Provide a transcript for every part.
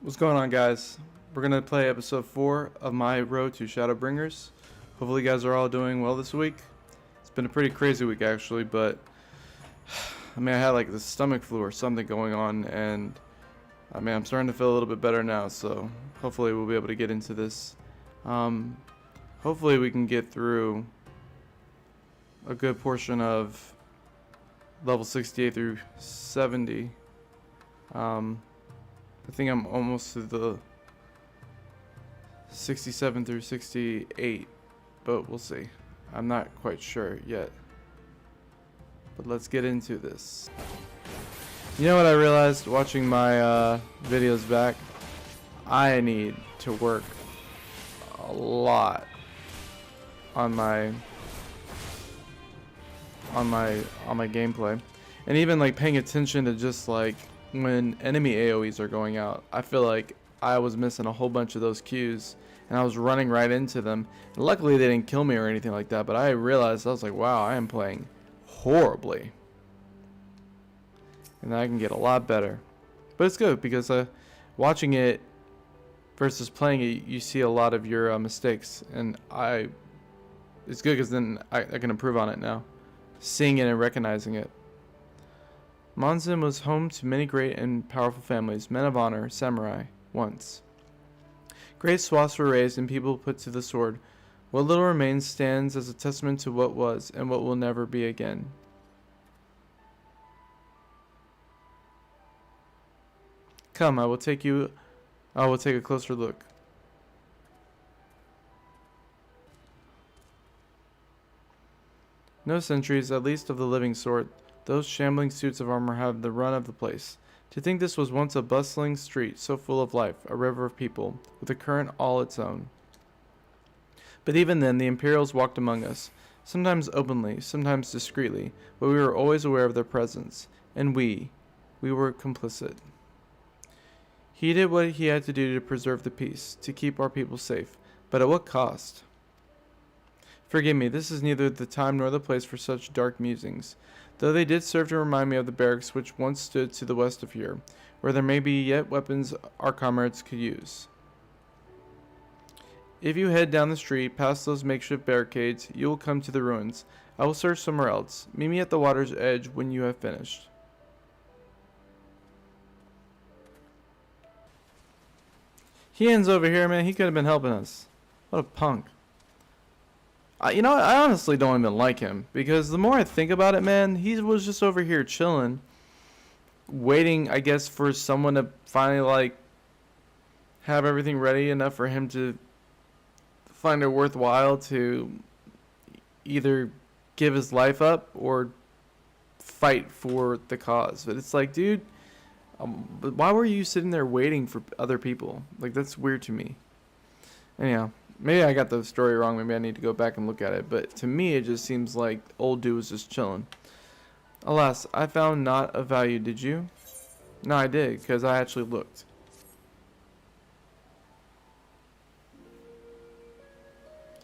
What's going on, guys? We're gonna play episode 4 of my road to Shadowbringers. Hopefully you guys are all doing well this week. It's been a pretty crazy week actually, but I had like the stomach flu or something going on, and I'm starting to feel a little bit better now, so hopefully we'll be able to get into this. Hopefully we can get through a good portion of level 68 through 70. I think I'm almost to the 67 through 68, but we'll see. I'm not quite sure yet. But let's get into this. You know what I realized watching my videos back? I need to work a lot on my gameplay, and even like paying attention to just like when enemy AoEs are going out. I feel like I was missing a whole bunch of those cues, and I was running right into them. And luckily they didn't kill me or anything like that, but I realized, I was like, wow, I am playing horribly, and I can get a lot better. But it's good because watching it versus playing it, you see a lot of your mistakes, and it's good because then I can improve on it now, seeing it and recognizing it. Monzin was home to many great and powerful families, men of honor, samurai, once. Great swaths were raised and people put to the sword. What little remains stands as a testament to what was and what will never be again. Come, I will take a closer look. No sentries, at least of the living sort. Those shambling suits of armor have the run of the place. To think this was once a bustling street so full of life, a river of people, with a current all its own. But even then, the Imperials walked among us, sometimes openly, sometimes discreetly, but we were always aware of their presence, and we were complicit. He did what he had to do to preserve the peace, to keep our people safe, but at what cost? Forgive me, this is neither the time nor the place for such dark musings, though they did serve to remind me of the barracks which once stood to the west of here, where there may be yet weapons our comrades could use. If you head down the street, past those makeshift barricades, you will come to the ruins. I will search somewhere else. Meet me at the water's edge when you have finished. He ends over here, man. He could have been helping us. What a punk. You know what? I honestly don't even like him, because the more I think about it, man, he was just over here chilling, waiting, I guess, for someone to finally, like, have everything ready enough for him to find it worthwhile to either give his life up or fight for the cause. But it's like, dude, but why were you sitting there waiting for other people? Like, that's weird to me. Anyhow. Maybe I got the story wrong. Maybe I need to go back and look at it. But to me, it just seems like old dude was just chilling. Alas, I found not of value, did you? No, I did, because I actually looked.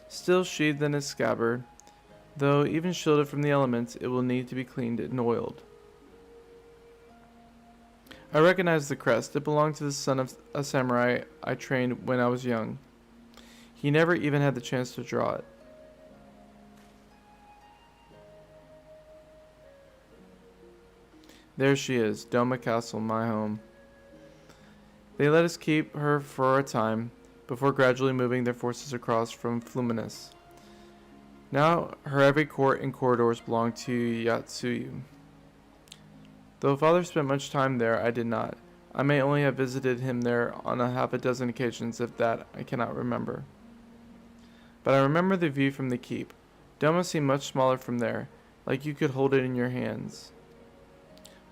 Still sheathed in its scabbard, though even shielded from the elements, it will need to be cleaned and oiled. I recognized the crest. It belonged to the son of a samurai I trained when I was young. He never even had the chance to draw it. There she is, Doma Castle, my home. They let us keep her for a time, before gradually moving their forces across from Fluminense. Now her every court and corridors belong to Yatsuyu. Though father spent much time there, I did not. I may only have visited him there on half a dozen occasions, if that, I cannot remember. But I remember the view from the keep. Doma seemed much smaller from there, like you could hold it in your hands.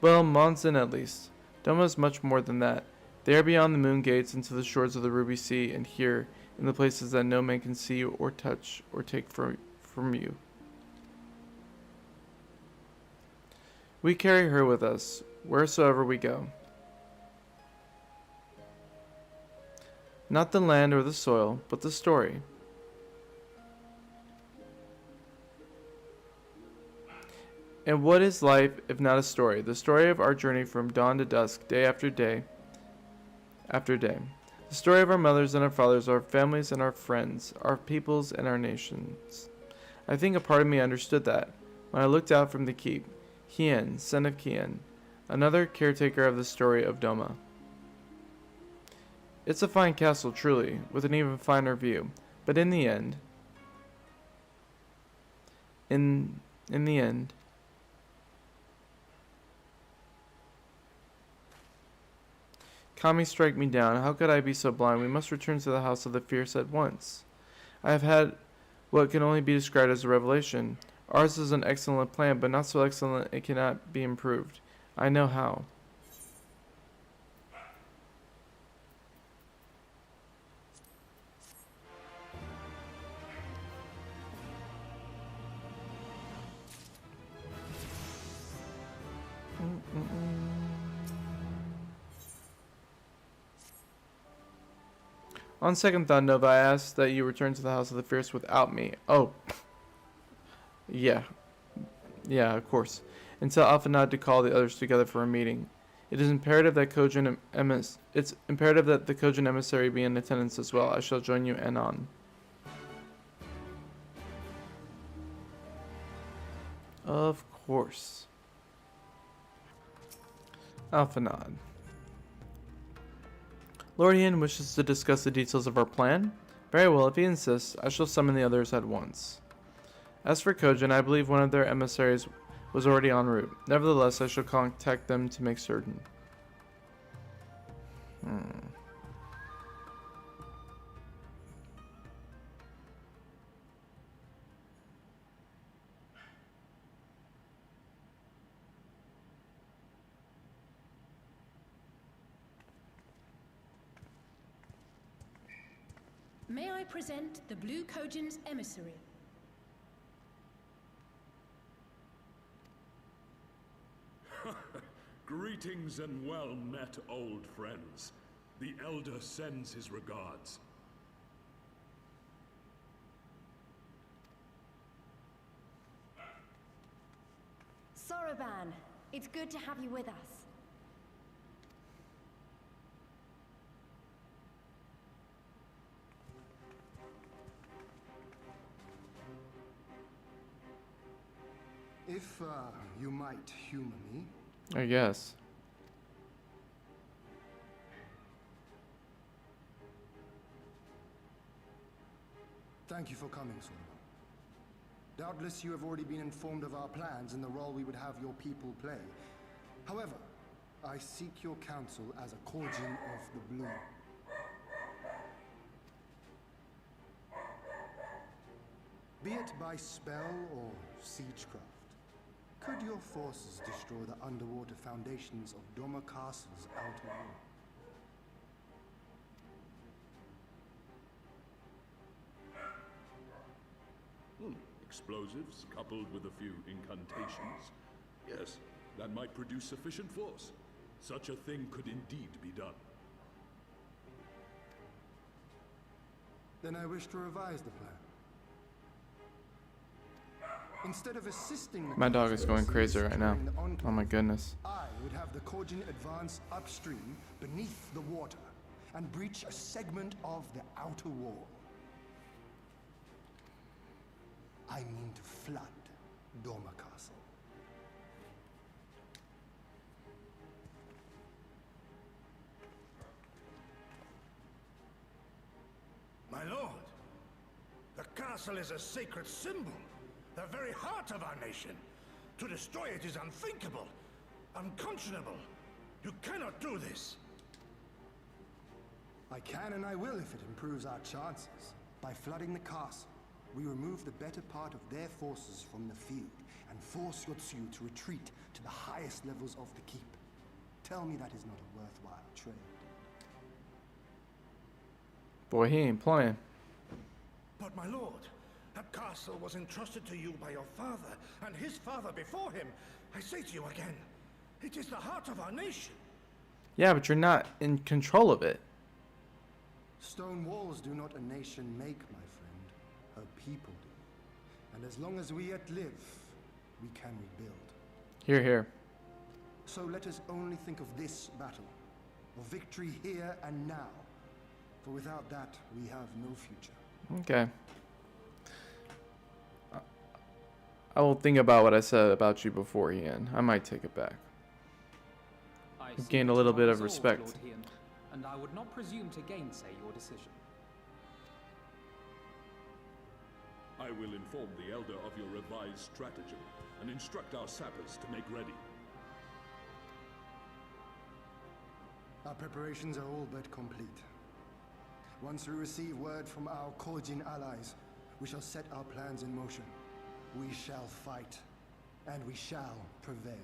Well, Monzin at least. Doma is much more than that. There beyond the moon gates into the shores of the Ruby Sea, and here, in the places that no man can see or touch or take from you. We carry her with us, wheresoever we go. Not the land or the soil, but the story. And what is life if not a story? The story of our journey from dawn to dusk, day after day, after day. The story of our mothers and our fathers, our families and our friends, our peoples and our nations. I think a part of me understood that when I looked out from the keep. Hien, son of Kien, another caretaker of the story of Doma. It's a fine castle, truly, with an even finer view, but in the end, Kami strike me down. How could I be so blind? We must return to the House of the Fierce at once. I have had what can only be described as a revelation. Ours is an excellent plan, but not so excellent it cannot be improved. I know how. On second thought, Nova, I asked that you return to the House of the Fierce without me. Oh. Yeah. Yeah, of course. And tell Alphanad to call the others together for a meeting. It is imperative that it's imperative that the Kojin emissary be in attendance as well. I shall join you anon. Of course. Alphanad. Lord Hien wishes to discuss the details of our plan. Very well, if he insists, I shall summon the others at once. As for Kojin, I believe one of their emissaries was already en route. Nevertheless, I shall contact them to make certain. May I present the Blue Kojin's emissary? Greetings and well met, old friends. The Elder sends his regards. Soroban, it's good to have you with us. If, you might humor me. I guess. Thank you for coming, Soroban. Doubtless you have already been informed of our plans and the role we would have your people play. However, I seek your counsel as a Kojin of the Blue. Be it by spell or siegecraft, could your forces destroy the underwater foundations of Doma Castle's outer wall? Explosives coupled with a few incantations. Yes, that might produce sufficient force. Such a thing could indeed be done. Then I wish to revise the plan. Instead of assisting the My dog is going crazy right now. Oh my goodness. I would have the Kojin advance upstream beneath the water and breach a segment of the outer wall. I mean to flood Doma Castle. My lord, the castle is a sacred symbol, the very heart of our nation. To destroy it is unthinkable, unconscionable. You cannot do this. I can and I will if it improves our chances. By flooding the castle, we remove the better part of their forces from the field and force Yotsuyu to retreat to the highest levels of the keep. Tell me that is not a worthwhile trade. Boy, he ain't playing. But my lord, that castle was entrusted to you by your father and his father before him. I say to you again, it is the heart of our nation. Yeah, but you're not in control of it. Stone walls do not a nation make, my friend. Her people do. And as long as we yet live, we can rebuild. Here, here. So let us only think of this battle. of victory here and now. For without that, we have no future. Okay. I will think about what I said about you beforehand. I might take it back. I You've see gained a that little you bit are of resolved, respect. Lord Hien, and I would not presume to gainsay your decision. I will inform the Elder of your revised stratagem and instruct our sappers to make ready. Our preparations are all but complete. Once we receive word from our Kojin allies, we shall set our plans in motion. We shall fight, and we shall prevail.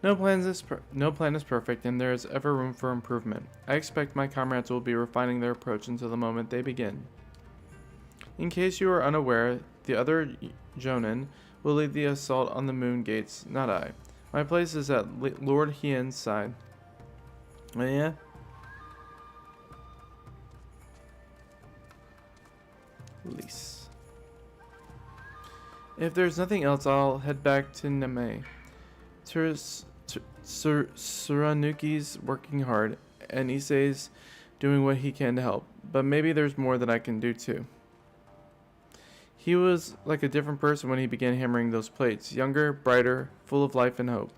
No plan is perfect, and there is ever room for improvement. I expect my comrades will be refining their approach until the moment they begin. In case you are unaware, the other Jonin will lead the assault on the moon gates, not I. My place is at Lord Hien's side. Oh yeah? Release. If there's nothing else, I'll head back to Name. Suranuki's working hard, and Issei's doing what he can to help, but maybe there's more that I can do too. He was like a different person when he began hammering those plates, younger, brighter, full of life and hope.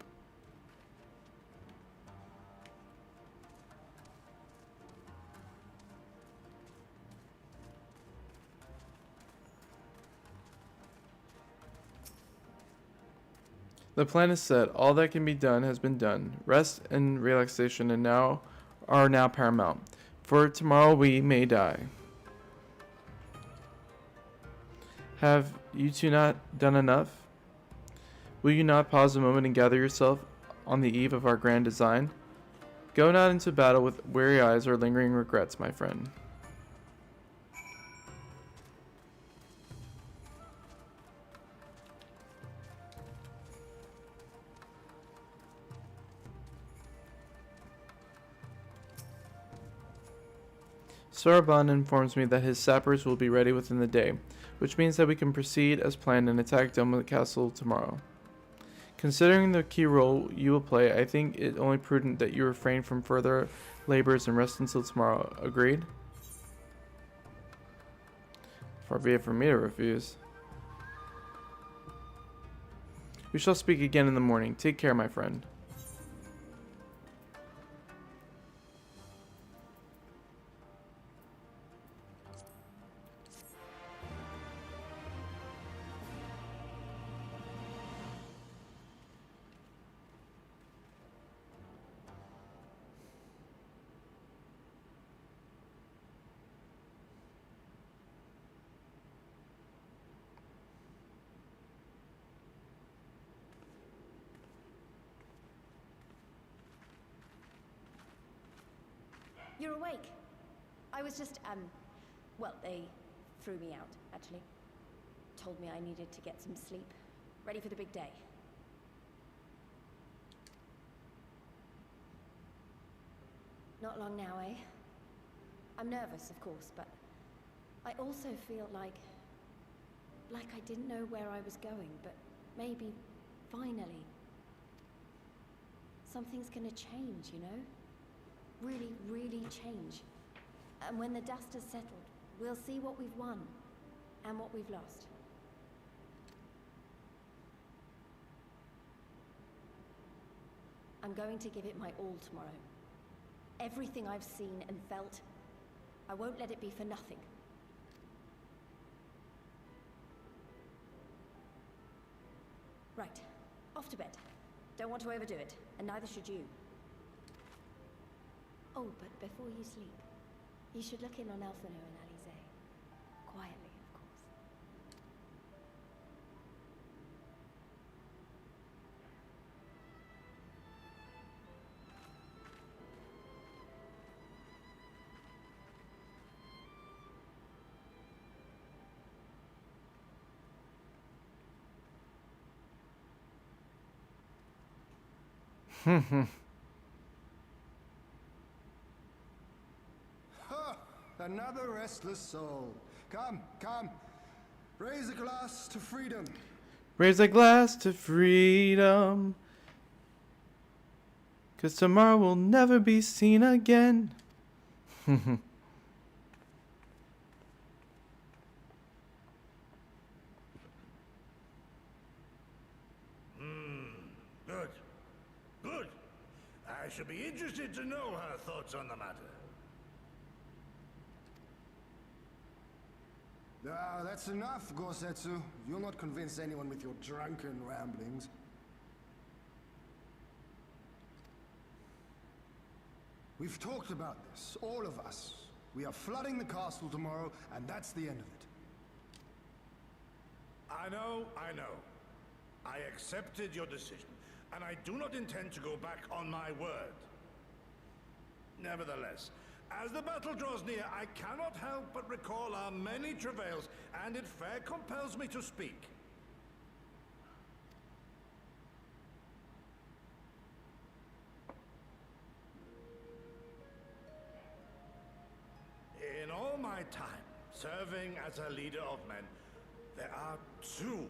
The plan is set. All that can be done has been done. Rest and relaxation are now paramount. For tomorrow we may die. Have you two not done enough? Will you not pause a moment and gather yourself on the eve of our grand design? Go not into battle with weary eyes or lingering regrets, my friend. Saraban informs me that his sappers will be ready within the day, which means that we can proceed as planned and attack Doma Castle tomorrow. Considering the key role you will play, I think it only prudent that you refrain from further labors and rest until tomorrow. Agreed? Far be it from me to refuse. We shall speak again in the morning. Take care, my friend. You're awake. I was just, well, they threw me out, actually. Told me I needed to get some sleep. Ready for the big day. Not long now, eh? I'm nervous, of course, but I also feel like I didn't know where I was going, but maybe, finally, something's gonna change, you know? Really, really change. And when the dust has settled, we'll see what we've won and what we've lost. I'm going to give it my all tomorrow. Everything I've seen and felt, I won't let it be for nothing. Right, off to bed. Don't want to overdo it, and neither should you. Oh, but before you sleep, you should look in on Elfino and Alize. Quietly, of course. Ha! Another restless soul. Come, come. Raise a glass to freedom. Raise a glass to freedom. 'Cause tomorrow will never be seen again. Good. Good. I should be interested to know her thoughts on the matter. Ah, that's enough, Gosetsu. You'll not convince anyone with your drunken ramblings. We've talked about this, all of us. We are flooding the castle tomorrow, and that's the end of it. I know. I accepted your decision, and I do not intend to go back on my word. Nevertheless, as the battle draws near, I cannot help but recall our many travails, and it fair compels me to speak. In all my time serving as a leader of men, there are two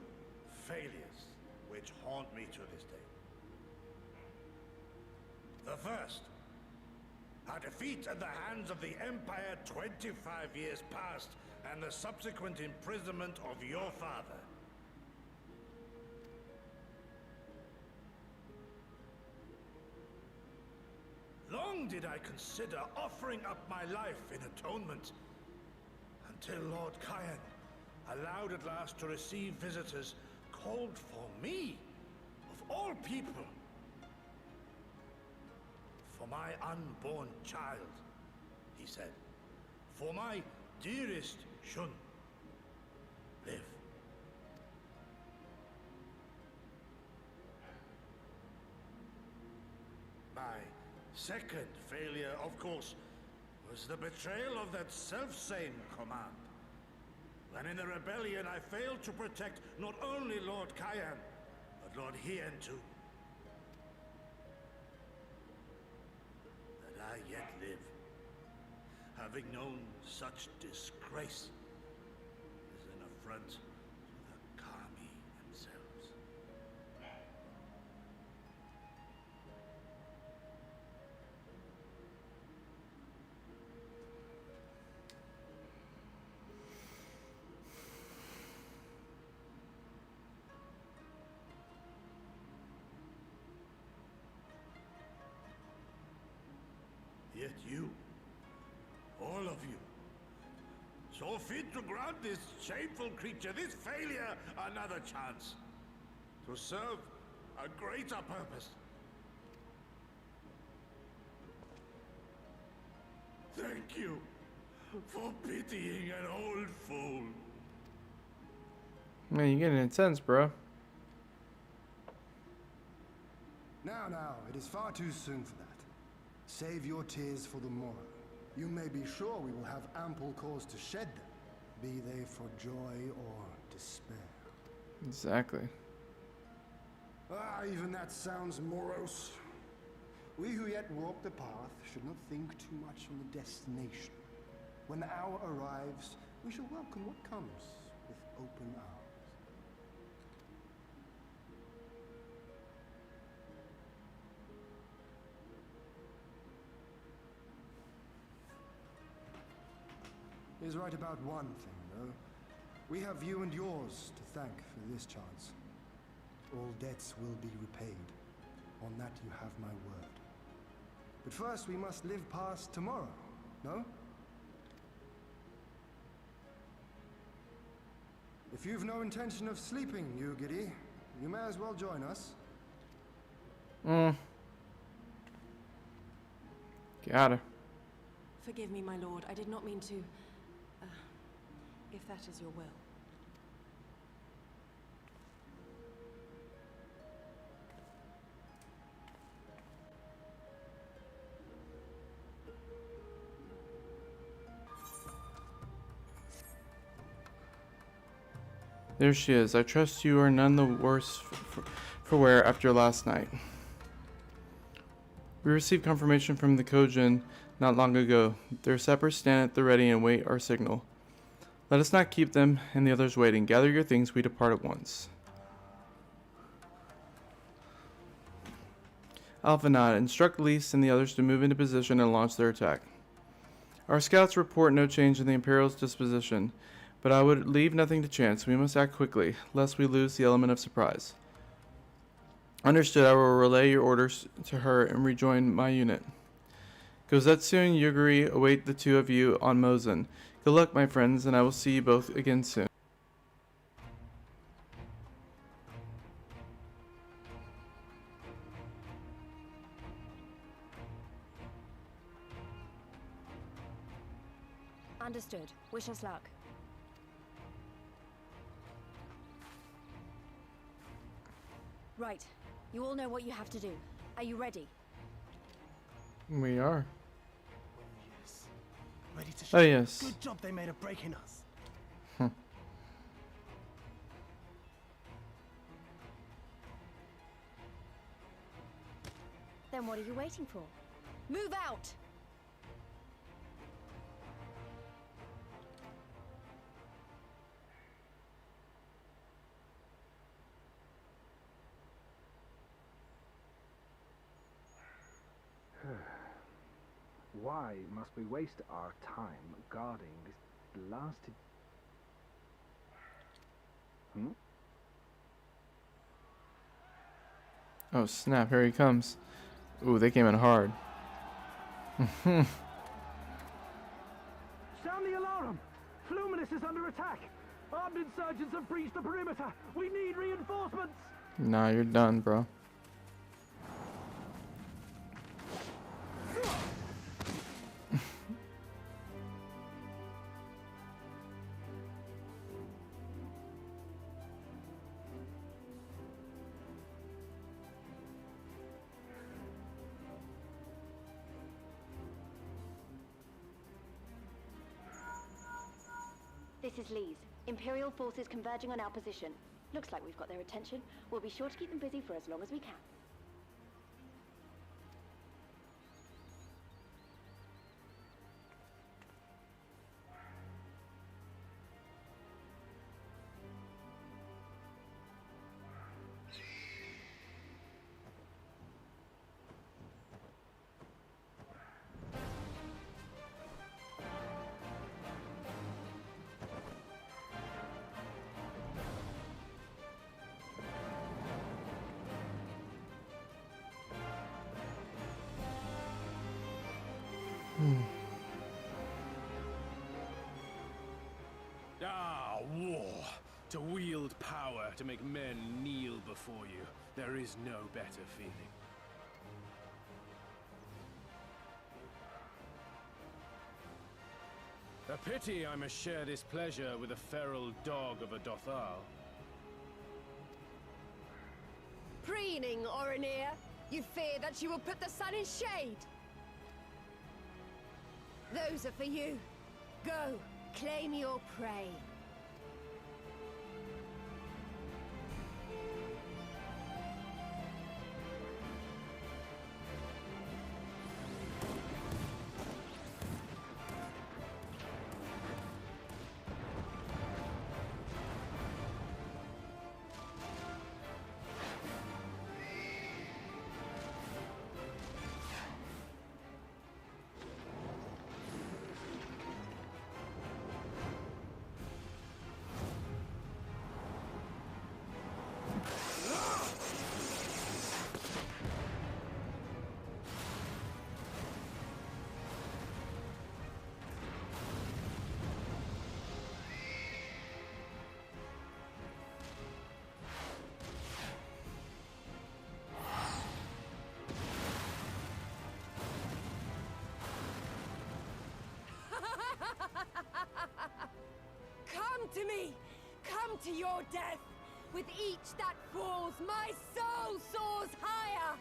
failures which haunt me to this day. The first, our defeat at the hands of the Empire 25 years past, and the subsequent imprisonment of your father. Long did I consider offering up my life in atonement, until Lord Kyan allowed at last to receive visitors called for me, of all people. For my unborn child, he said. For my dearest Shun. Live. My second failure, of course, was the betrayal of that self-same command. When in the rebellion I failed to protect not only Lord Kyan, but Lord Hien too. That I yet live, having known such disgrace, is an affront to the Kami themselves. Yet you, all of you, saw fit to grant this shameful creature, this failure, another chance to serve a greater purpose. Thank you for pitying an old fool. Man, you're getting intense, bro. Now, it is far too soon for that. Save your tears for the morrow. You may be sure we will have ample cause to shed them, be they for joy or despair. Exactly. Ah, even that sounds morose. We who yet walk the path should not think too much on the destination. When the hour arrives, we shall welcome what comes with open arms. He's right about one thing, though. We have you and yours to thank for this chance. All debts will be repaid. On that you have my word. But first we must live past tomorrow, no? If you've no intention of sleeping, Yugiri, you may as well join us. Got her. Forgive me, my lord. I did not mean to... if that is your will. There she is. I trust you are none the worse for wear after last night. We received confirmation from the Kojin not long ago. Their sappers stand at the ready and wait our signal. Let us not keep them and the others waiting. Gather your things, we depart at once. Alpha nod. Instruct Lise and the others to move into position and launch their attack. Our scouts report no change in the Imperial's disposition, but I would leave nothing to chance. We must act quickly, lest we lose the element of surprise. Understood. I will relay your orders to her and rejoin my unit. Gozetsu and Yugiri await the two of you on Mozen. Good luck, my friends, and I will see you both again soon. Understood. Wish us luck. Right. You all know what you have to do. Are you ready? We are. Yes. Ready to Oh, yes. Good job they made a break in us. Then what are you waiting for? Move out! Why must we waste our time guarding this blasted... Oh snap, here he comes. Ooh, they came in hard. Sound the alarm! Fluminous is under attack! Armed insurgents have breached the perimeter! We need reinforcements! Nah, you're done, bro. This is Lise. Imperial forces converging on our position. Looks like we've got their attention. We'll be sure to keep them busy for as long as we can. Ah, war. To wield power, to make men kneel before you. There is no better feeling. A pity I must share this pleasure with a feral dog of a Dothal. Preening, Oreneer. You fear that she will put the sun in shade. Those are for you. Go, claim your prey. Come to me! Come to your death! With each that falls, my soul soars higher!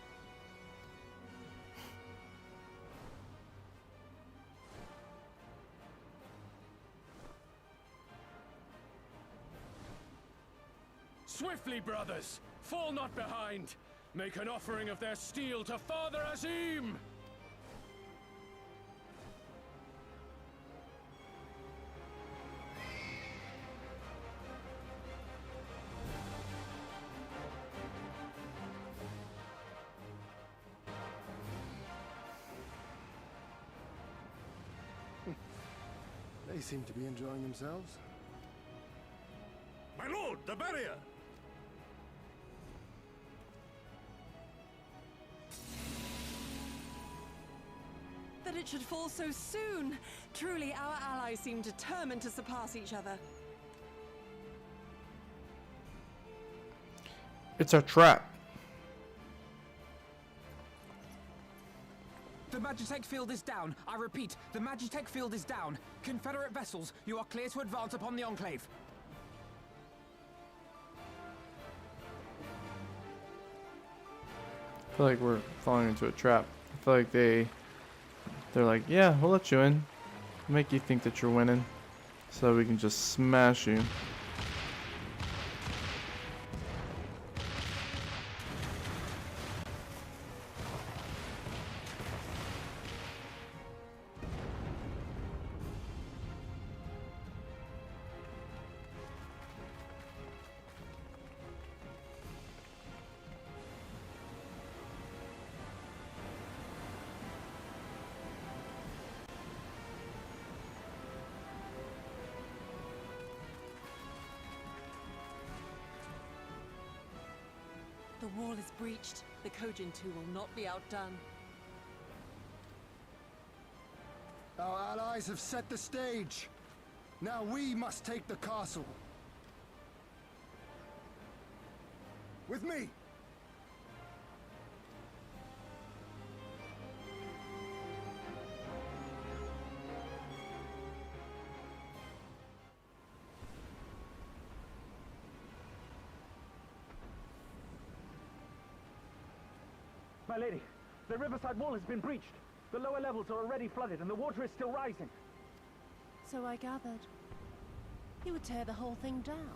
Swiftly, brothers! Fall not behind! make an offering of their steel to Father Azim! They seem to be enjoying themselves. My lord, the barrier! That it should fall so soon! Truly, our allies seem determined to surpass each other. It's a trap. The Magitech field is down. I repeat, the Magitech field is down. Confederate vessels, you are clear to advance upon the Enclave. I feel like we're falling into a trap. I feel like they're like, yeah, we'll let you in. Make you think that you're winning, so we can just smash you. The wall is breached. The Kojin too will not be outdone. Our allies have set the stage. Now we must take the castle. With me! My lady, the riverside wall has been breached. The lower levels are already flooded and the water is still rising. So I gathered. You would tear the whole thing down,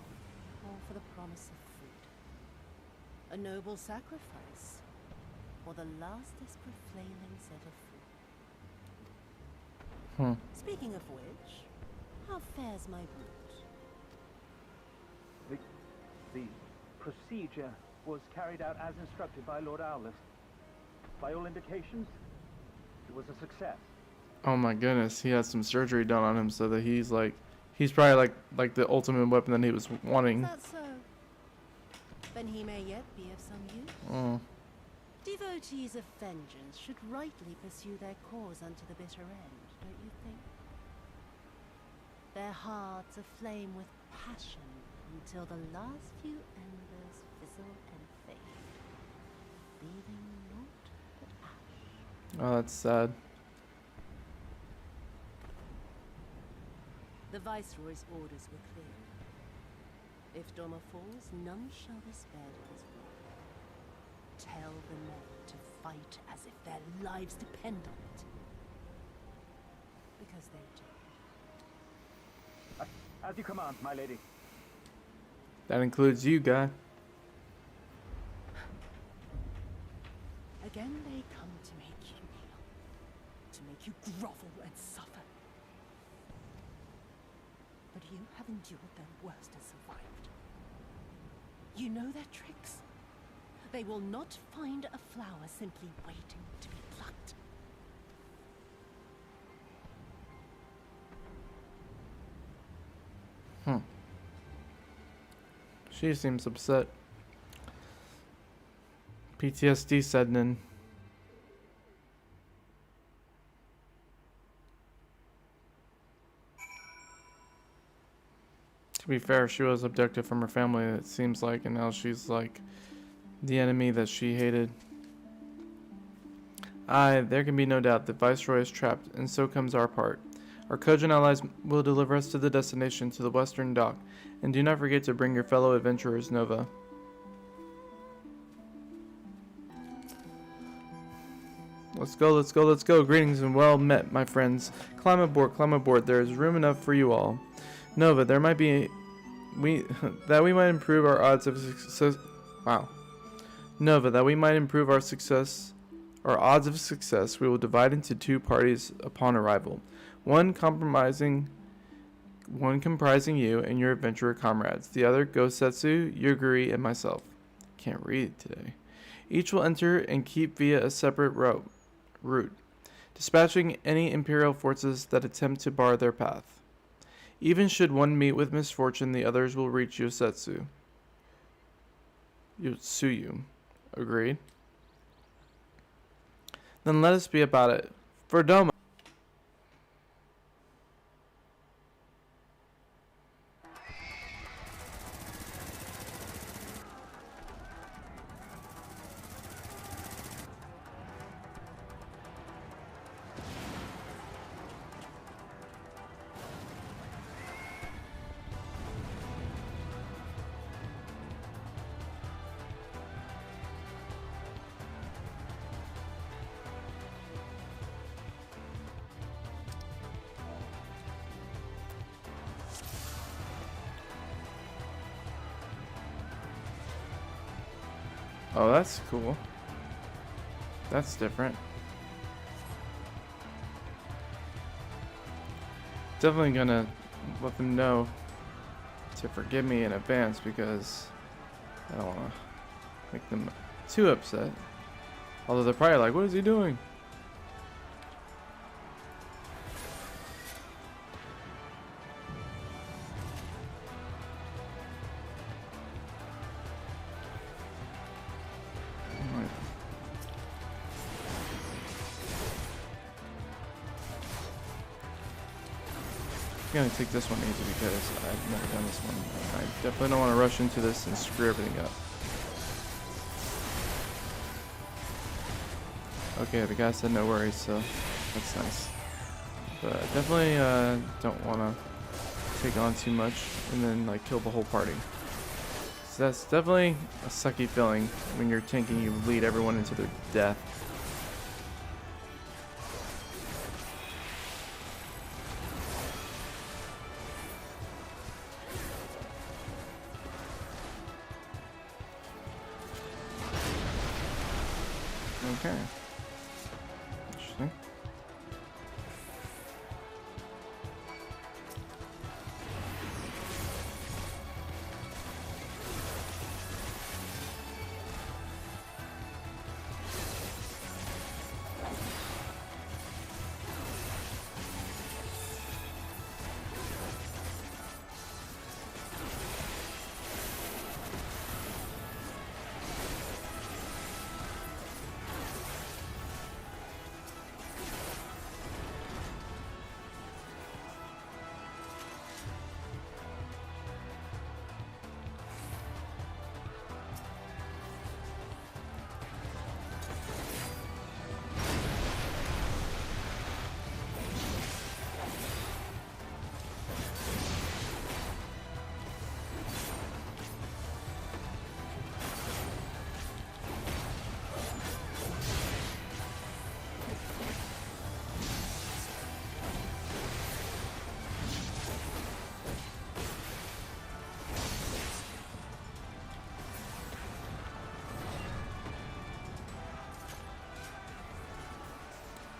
all for the promise of food. A noble sacrifice, or the last desperate flailings of a fool. Speaking of which, how fares my brute? The procedure was carried out as instructed by Lord Owless. By all indications, it was a success. Oh my goodness, he had some surgery done on him so that he's probably like the ultimate weapon that he was wanting. Is that so? Then he may yet be of some use. Oh. Devotees of vengeance should rightly pursue their cause unto the bitter end, don't you think? Their hearts aflame with passion until the last few embers fizzle and fade, leaving naught but ash. Oh, that's sad. The Viceroy's orders were clear. If Doma falls, none shall be spared of his wrath. Tell the men to fight as if their lives depend on it. Because they do. As you command, my lady. That includes you, guy. Again they come to make you kneel, to make you grovel and suffer. But you have endured their worst and survived. You know their tricks. They will not find a flower simply waiting to be plucked. She seems upset. PTSD setting in. To be fair, she was abducted from her family, it seems like, and now she's like the enemy that she hated. Aye, there can be no doubt that Viceroy is trapped, and so comes our part. Our Kojin allies will deliver us to the destination, to the western dock, and do not forget to bring your fellow adventurers, Nova. Let's go, let's go, let's go. Greetings and well met, my friends. Climb aboard. There is room enough for you all. Nova, there might be... we might improve our odds of success... Wow. Nova, that we might improve our odds of success, we will divide into 2 parties upon arrival. One comprising you and your adventurer comrades. The other, Gosetsu, Yuguri, and myself. Can't read today. Each will enter and keep via a separate route, dispatching any Imperial forces that attempt to bar their path. Even should one meet with misfortune, the others will reach Yotsuyu. Agreed? Then let us be about it. For Doma. Oh, that's cool. That's different. Definitely gonna let them know to forgive me in advance because I don't wanna make them too upset. Although they're probably like, what is he doing? I'm gonna take this one easy because I've never done this one. I definitely don't want to rush into this and screw everything up. Okay, the guy said no worries, so that's nice. But I definitely don't want to take on too much and then like kill the whole party. So that's definitely a sucky feeling when you're tanking, you lead everyone into their death. Okay. Interesting.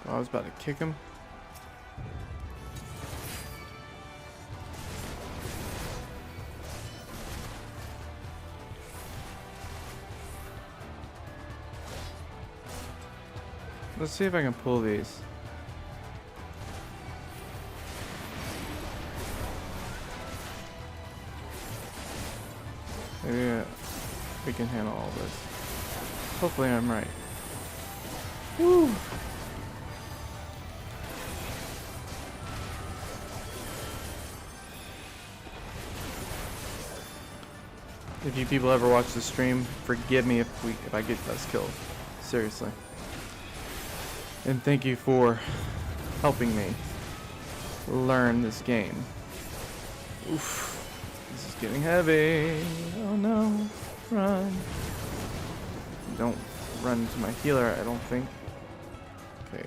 Oh, I was about to kick him. Let's see if I can pull these. Maybe we can handle all this. Hopefully I'm right. Woo! If you people ever watch the stream, forgive me if I get us killed. Seriously. And thank you for helping me learn this game. Oof. This is getting heavy. Oh no. Run. Don't run to my healer, I don't think. Okay.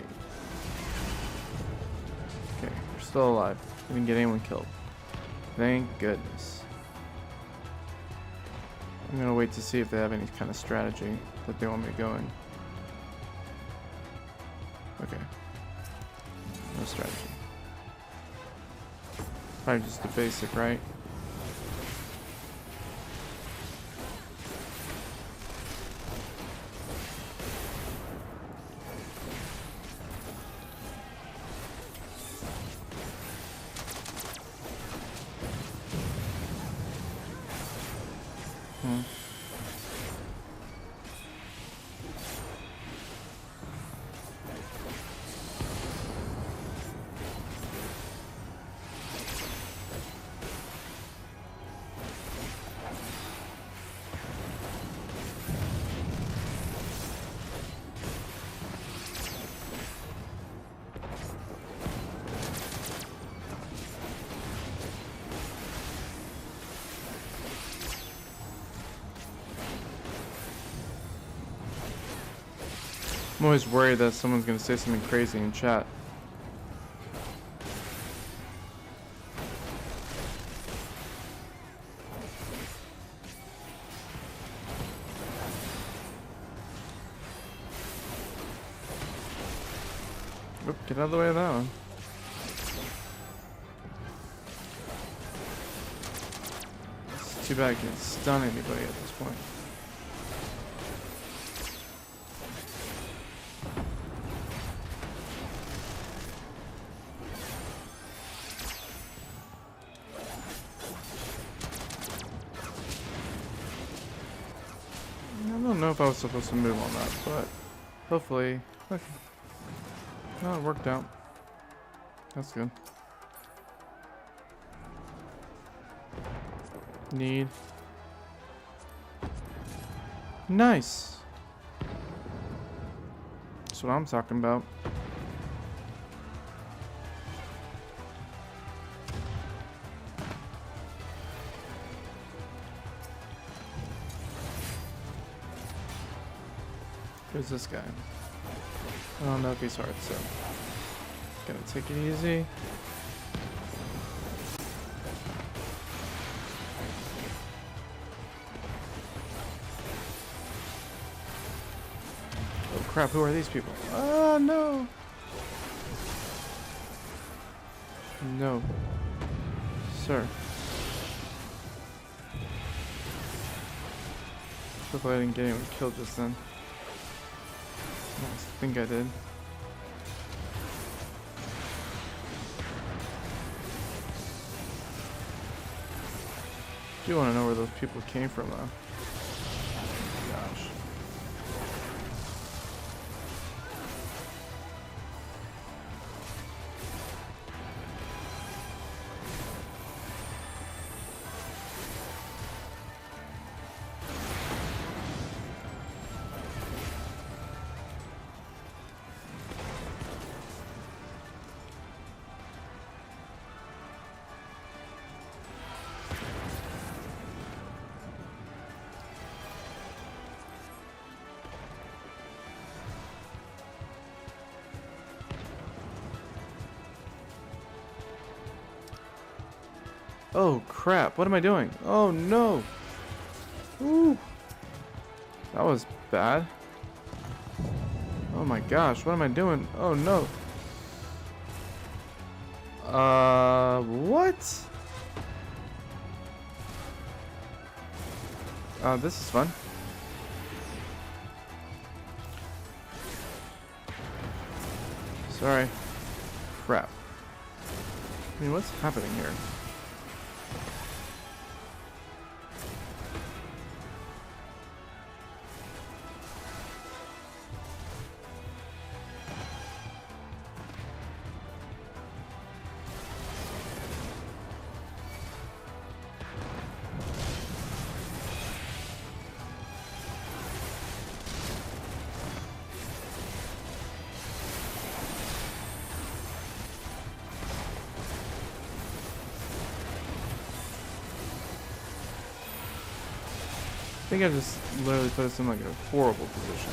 Okay, we're still alive. We didn't get anyone killed. Thank goodness. I'm gonna wait to see if they have any kind of strategy that they want me to go in. Okay. No strategy. Probably just the basic, right? I'm always worried that someone's gonna say something crazy in chat. Oop, get out of the way of that one. It's too bad I can't stun anybody at this point. I don't know if I was supposed to move on that, but hopefully, okay. No, it worked out. That's good. Need. Nice. That's what I'm talking about. Who's this guy? I don't know if he's hard, so gonna take it easy. Oh crap, who are these people? Oh no! No. Sir. Hopefully I didn't get anyone killed just then. I think I did. I do want to know where those people came from though. Gosh. Oh crap, what am I doing? Oh no! Ooh! That was bad. Oh my gosh, what am I doing? Oh no! What? This is fun. Sorry. Crap. I mean, what's happening here? I think I just literally put us in like a horrible position.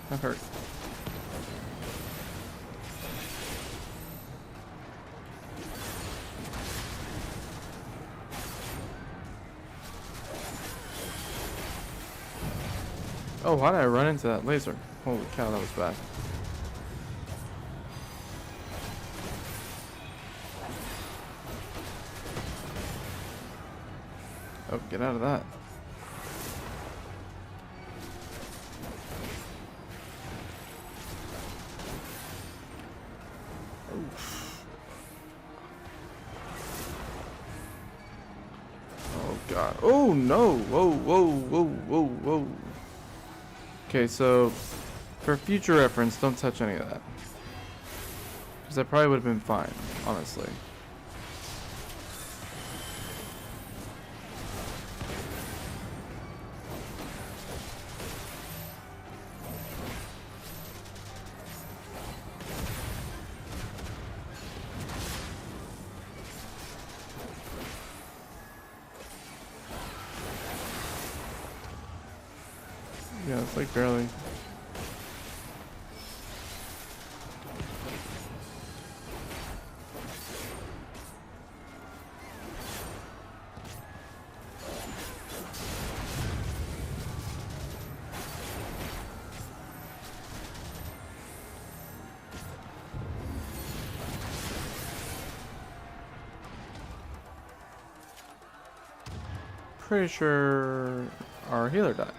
That hurt. Oh, why did I run into that laser? Holy cow, that was bad. Oh, get out of that. Oof. Oh god. Oh no! Whoa, whoa, whoa, whoa, whoa. Okay, so for future reference, don't touch any of that. Because that probably would have been fine, honestly. Yeah, it's like barely. Pretty sure our healer died.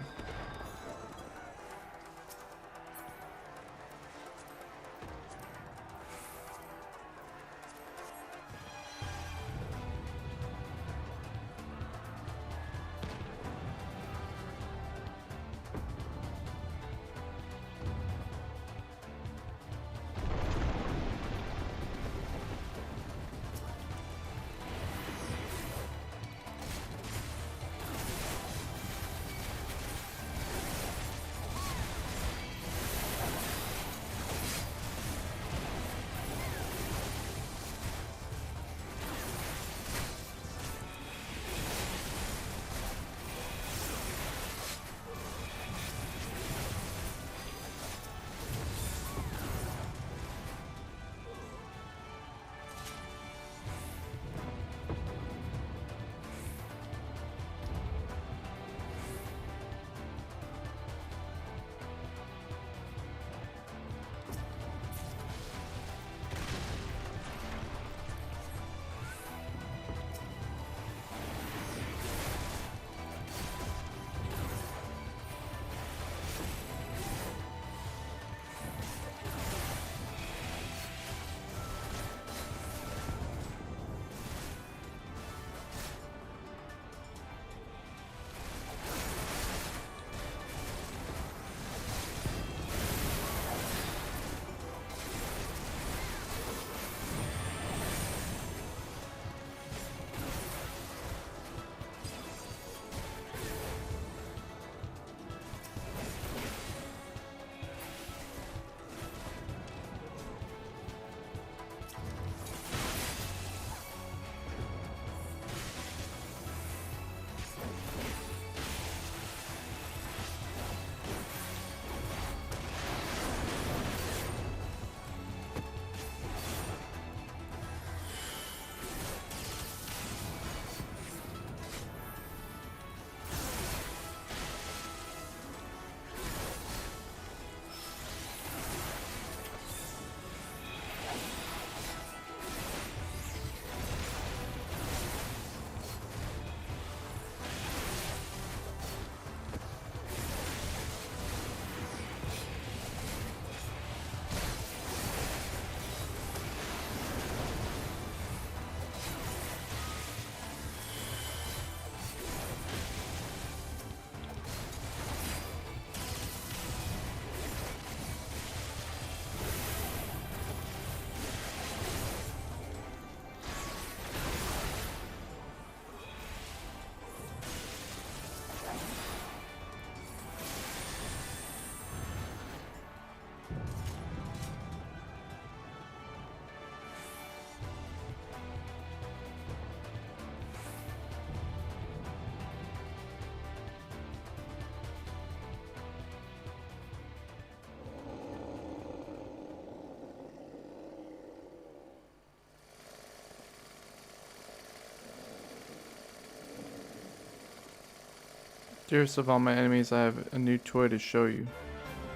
Dearest of all my enemies, I have a new toy to show you.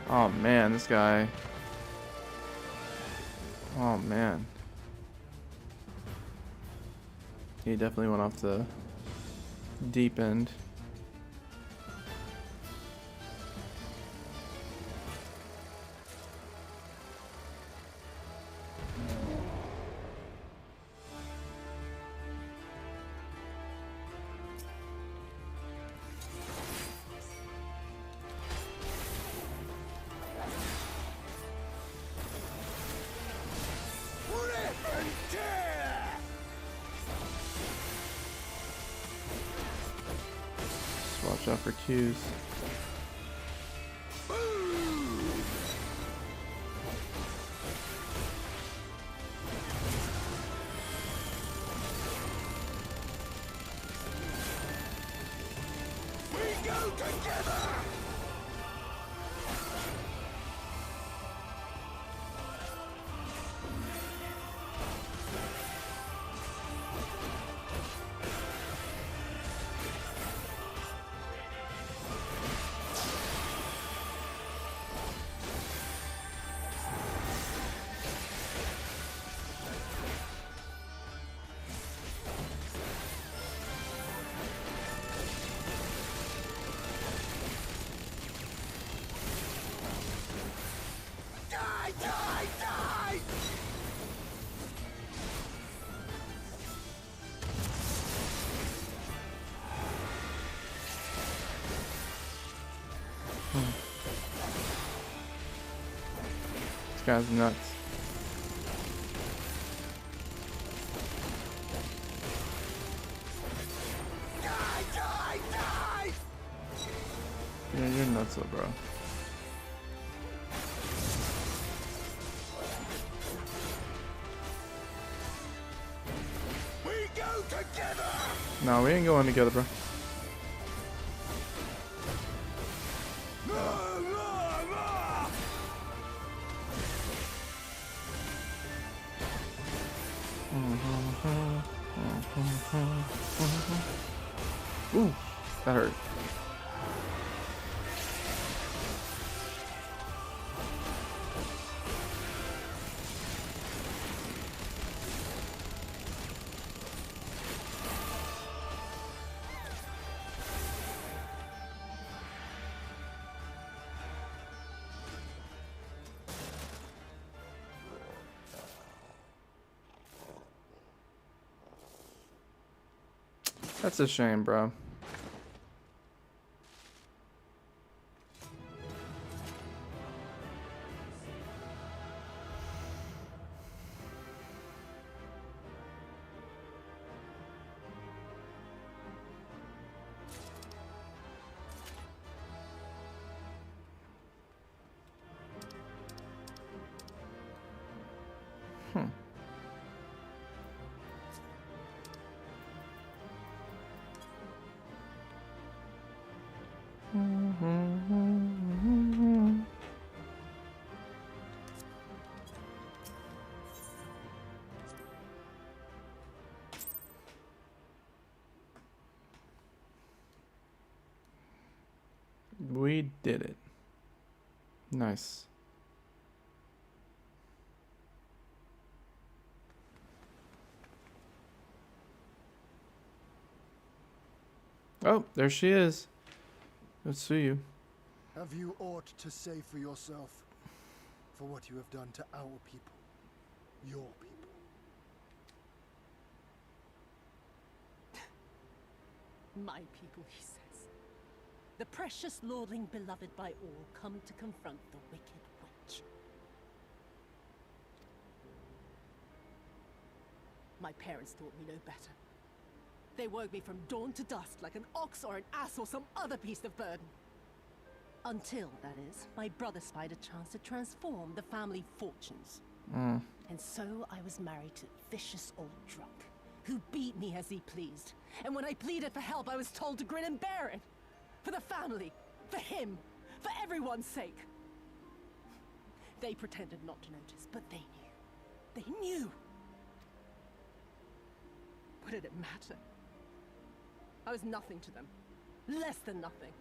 Oh man, this guy. Oh man. He definitely went off the deep end. Just watch out for cues. This guy's nuts. Yeah, you're nuts, though, bro. We go together. No, we ain't going together, bro. Ooh, that hurt. That's a shame, bro. We did it. Nice. Oh, there she is. Let's see you. Have you aught to say for yourself? For what you have done to our people? Your people? My people, he says. The precious lordling beloved by all, come to confront the wicked witch. My parents taught me no better. They woke me from dawn to dusk like an ox or an ass or some other beast of burden. Until, that is, my brother spied a chance to transform the family fortunes. And so I was married to a vicious old drunk, who beat me as he pleased. And when I pleaded for help, I was told to grin and bear it. For the family, for him, for everyone's sake. They pretended not to notice, but they knew. They knew. What did it matter? I was nothing to them. Less than nothing.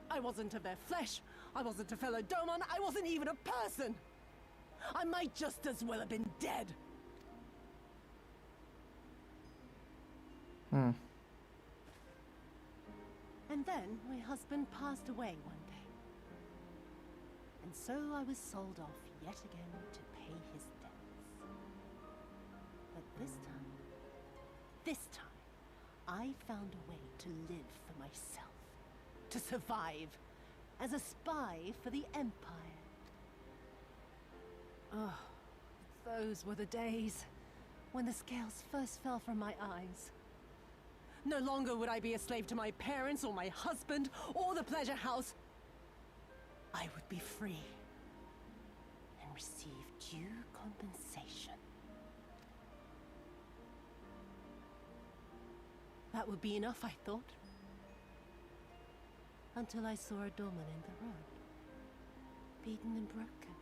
I wasn't of their flesh. I wasn't a fellow Domon. I wasn't even a person. I might just as well have been dead. Hmm. And then my husband passed away one day. And so I was sold off yet again to pay his debts. But this time, I found a way to live for myself. To survive. As a spy for the Empire. Oh, those were the days when the scales first fell from my eyes. No longer would I be a slave to my parents or my husband or the pleasure house. I would be free and receive due compensation. That would be enough, I thought. Until I saw a Doman in the road, beaten and broken.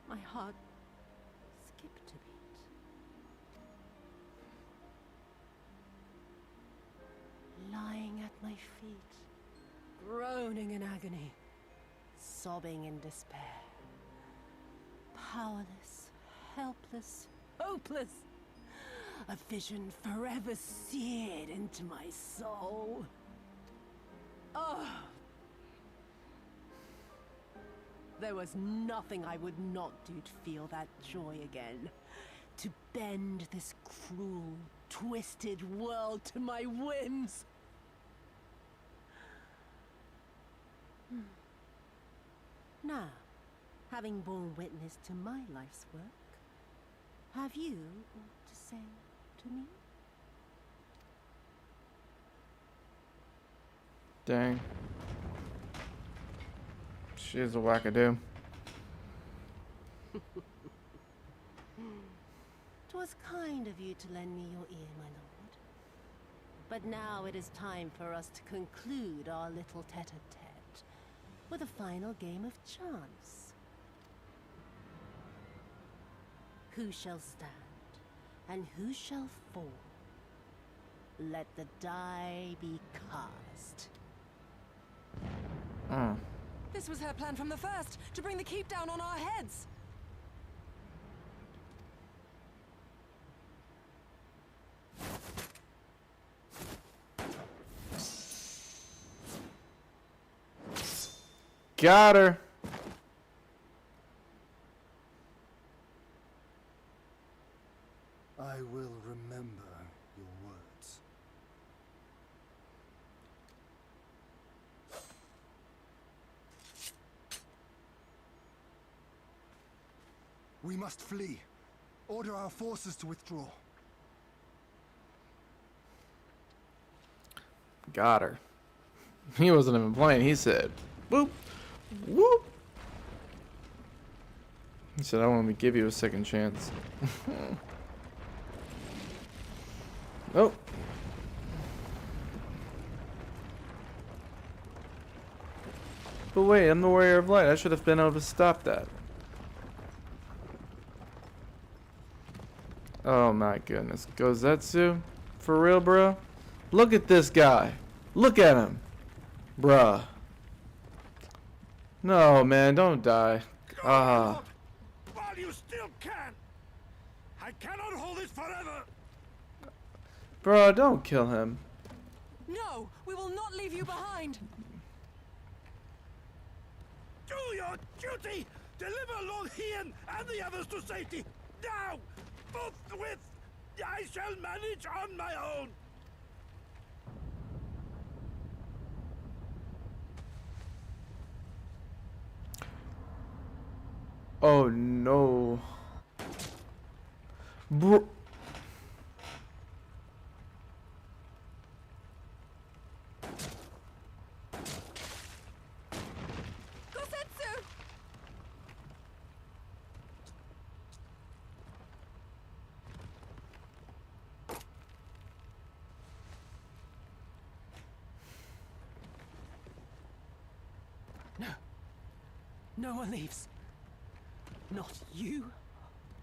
My heart skipped a beat. Lying at my feet, groaning in agony, sobbing in despair. Powerless, helpless, hopeless. A vision forever seared into my soul. Oh! There was nothing I would not do to feel that joy again. To bend this cruel, twisted world to my whims. Now, having borne witness to my life's work, have you aught to say to me? Dang. She's a wackadoo. 'Twas kind of you to lend me your ear, my lord. But now it is time for us to conclude our little tete-a-tete with a final game of chance. Who shall stand, and who shall fall? Let the die be cast. This was her plan from the first, to bring the keep down on our heads. Got her. I will remember your words. We must flee. Order our forces to withdraw. Got her. He wasn't even playing. He said, whoop, whoop. He said, I want to give you a second chance. Oh. But wait, I'm the warrior of light. I should have been able to stop that. Oh my goodness. Gozetsu? For real, bro? Look at this guy. Look at him. Bruh. No, man, don't die. Ah. While you still can. I cannot hold this forever. Bro, don't kill him. No, we will not leave you behind. Do your duty. Deliver Lord Hien and the others to safety. Now. Forthwith. I shall manage on my own. Oh no. Bro. Gosetsu! No. No one leaves. Not you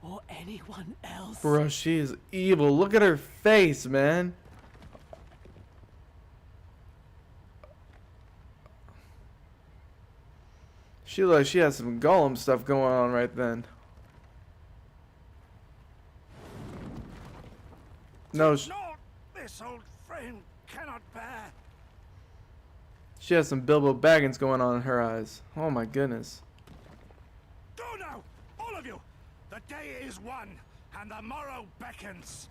or anyone else. Bro, she is evil. Look at her face, man. She has some Gollum stuff going on right then. No, This old frame cannot bear. she has some Bilbo Baggins going on in her eyes. Oh my goodness. Go now, all of you. The day is won, and the morrow beckons.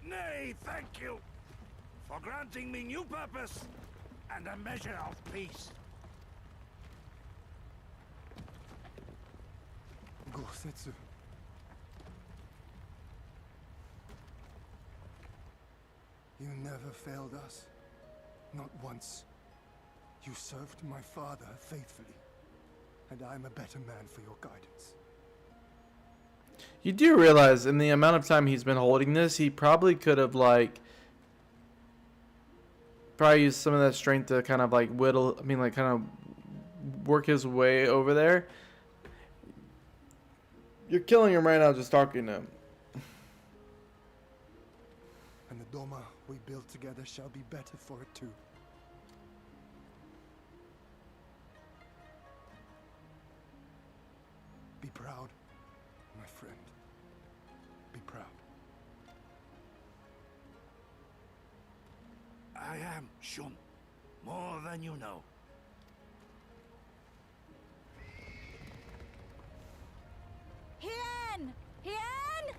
Nay, thank you for granting me new purpose and a measure of peace. Gosetsu. You never failed us. Not once. You served my father faithfully. And I'm a better man for your guidance. You do realize in the amount of time he's been holding this, he probably could have probably used some of that strength to kind of kind of work his way over there. You're killing him right now just talking to him. And the Doma we build together shall be better for it too. Be proud, my friend. Be proud. I am, Shun. More than you know. Hien! Hien!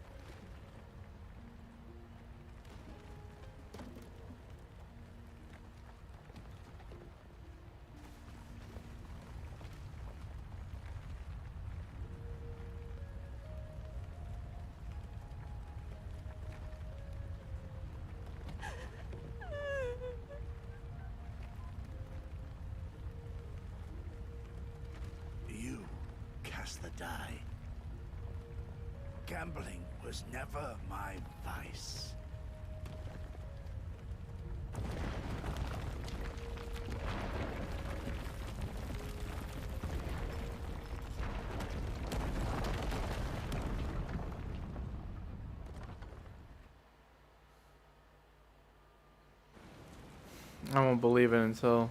You cast the die. Gambling was never my vice. I won't believe it until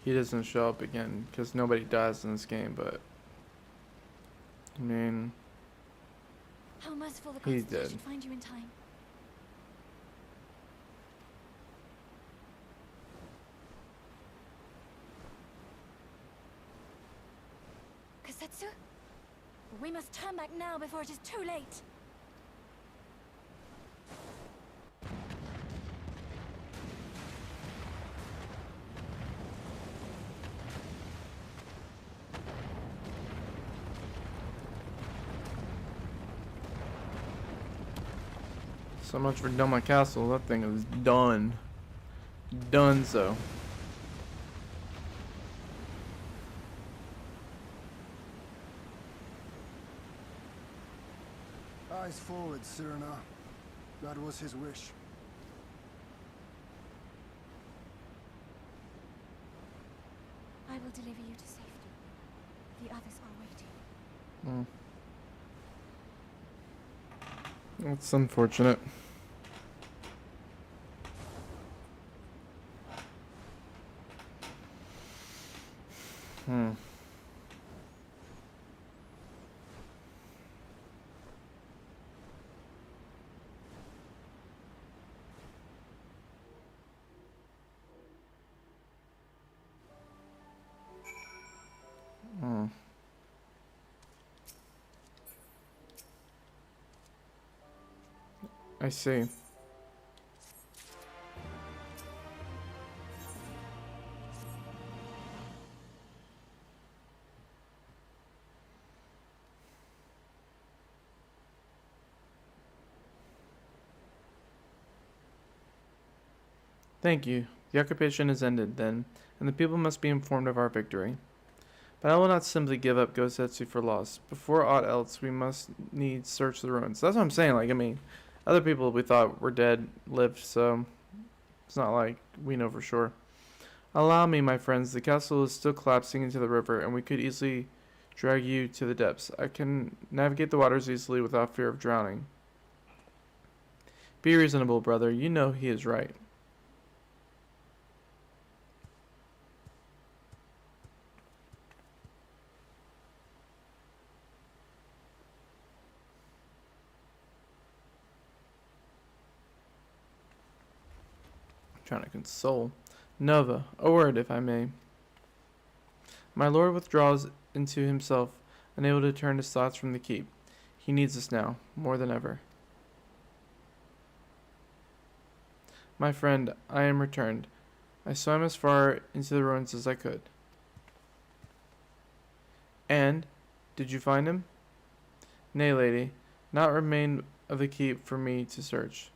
he doesn't show up again, because nobody dies in this game, but I mean, How merciful the he's gods that I dead. should find you in time. Kasetsu? We must turn back now before it is too late. So much for Doma Castle. That thing is done. Done so. Eyes forward, Cyrano. That was his wish. I will deliver you to safety. The others are waiting. That's unfortunate. I see. Thank you. The occupation is ended then, and the people must be informed of our victory. But I will not simply give up Gosetsu for lost. Before aught else, we must needs search the ruins. That's what I'm saying. Like, I mean, other people we thought were dead lived, so it's not like we know for sure. Allow me, my friends. The castle is still collapsing into the river, and we could easily drag you to the depths. I can navigate the waters easily without fear of drowning. Be reasonable, brother. You know he is right. Trying to console. Nova, a word, if I may. My lord withdraws into himself, unable to turn his thoughts from the keep. He needs us now, more than ever. My friend, I am returned. I swam as far into the ruins as I could. And, did you find him? Nay, lady, not remain of the keep for me to search.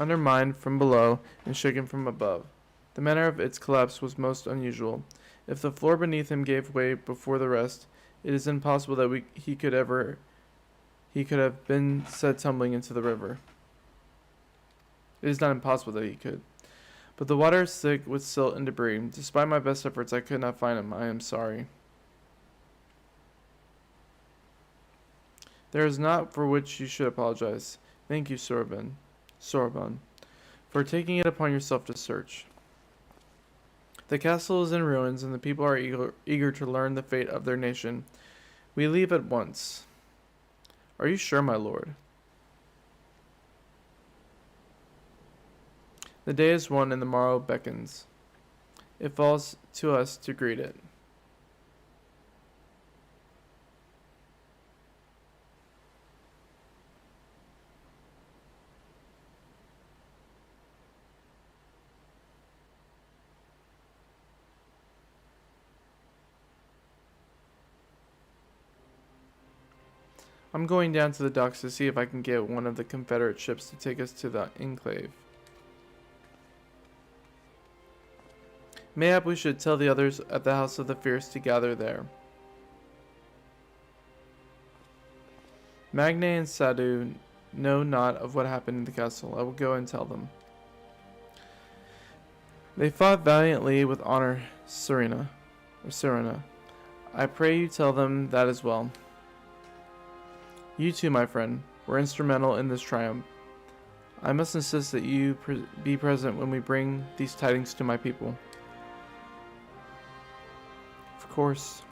Undermined from below and shaken from above. The manner of its collapse was most unusual. If the floor beneath him gave way before the rest, it is impossible that he could have been set tumbling into the river. It is not impossible that he could. But the water is thick with silt and debris. Despite my best efforts, I could not find him. I am sorry. There is naught for which you should apologize. Thank you, Sorbonne, for taking it upon yourself to search. The castle is in ruins, and the people are eager to learn the fate of their nation. We leave at once. Are you sure, my lord? The day is one, and the morrow beckons. It falls to us to greet it. I'm going down to the docks to see if I can get one of the Confederate ships to take us to the Enclave. Mayhap we should tell the others at the House of the Fierce to gather there. Magne and Sadu know not of what happened in the castle. I will go and tell them. They fought valiantly with honor, Serena. I pray you tell them that as well. You too, my friend, were instrumental in this triumph. I must insist that you be present when we bring these tidings to my people. Of course.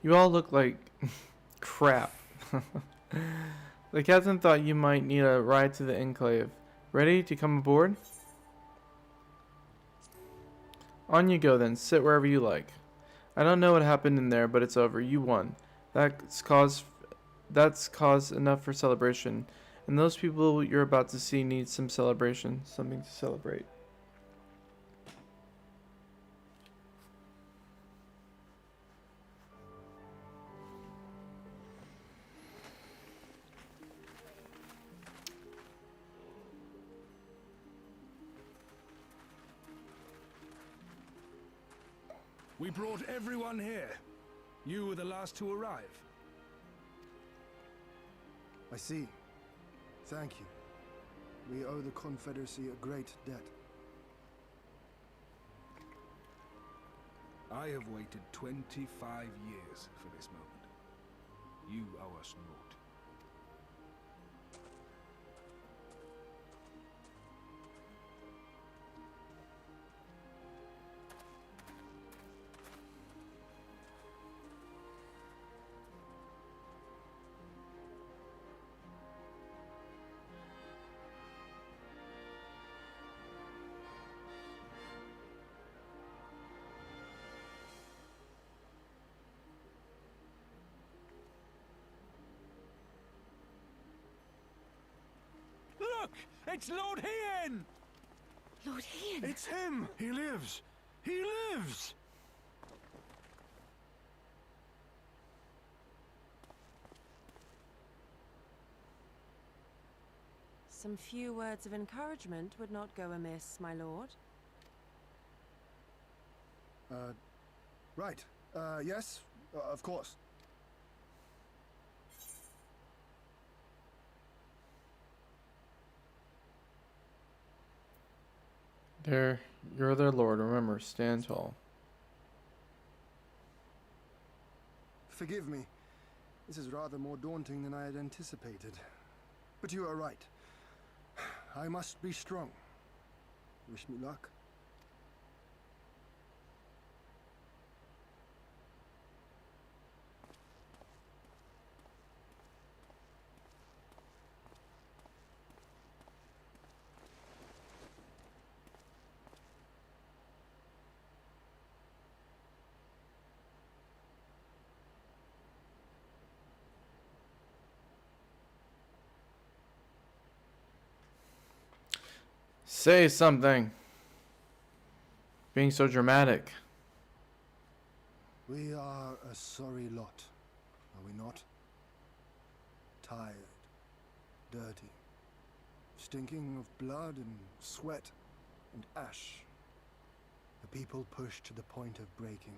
You all look like crap. The captain thought you might need a ride to the Enclave. Ready to come aboard? On you go then. Sit wherever you like. I don't know what happened in there, but it's over. You won. That's cause enough for celebration. And those people you're about to see need some celebration. Something to celebrate. We brought everyone here. You were the last to arrive. I see. Thank you. We owe the Confederacy a great debt. I have waited 25 years for this moment. You owe us naught. Look! It's Lord Hien! Lord Hien! It's him! He lives! He lives! Some few words of encouragement would not go amiss, my lord. Right. Yes, of course. There, you're their lord. Remember, stand tall. Forgive me. This is rather more daunting than I had anticipated. But you are right. I must be strong. Wish me luck. Say something. Being so dramatic. We are a sorry lot, are we not? Tired, dirty, stinking of blood and sweat and ash. The people pushed to the point of breaking.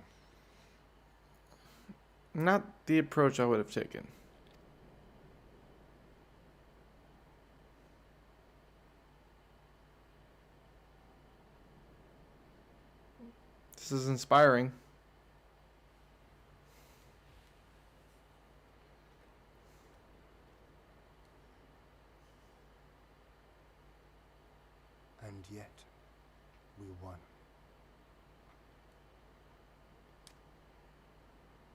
Not the approach I would have taken. This is inspiring. And yet, we won.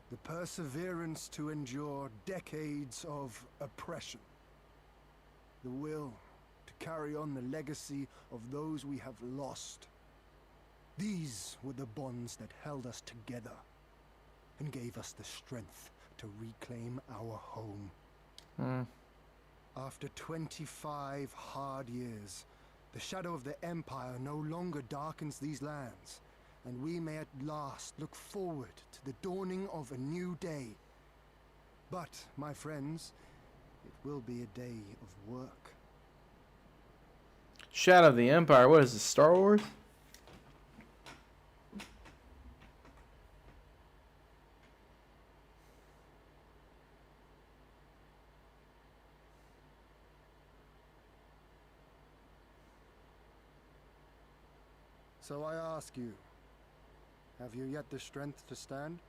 The perseverance to endure decades of oppression. The will to carry on the legacy of those we have lost. These were the bonds that held us together and gave us the strength to reclaim our home. After 25 hard years, the shadow of the Empire no longer darkens these lands, and we may at last look forward to the dawning of a new day. But, my friends, it will be a day of work. Shadow of the Empire. What is this, Star Wars? So I ask you, have you yet the strength to stand?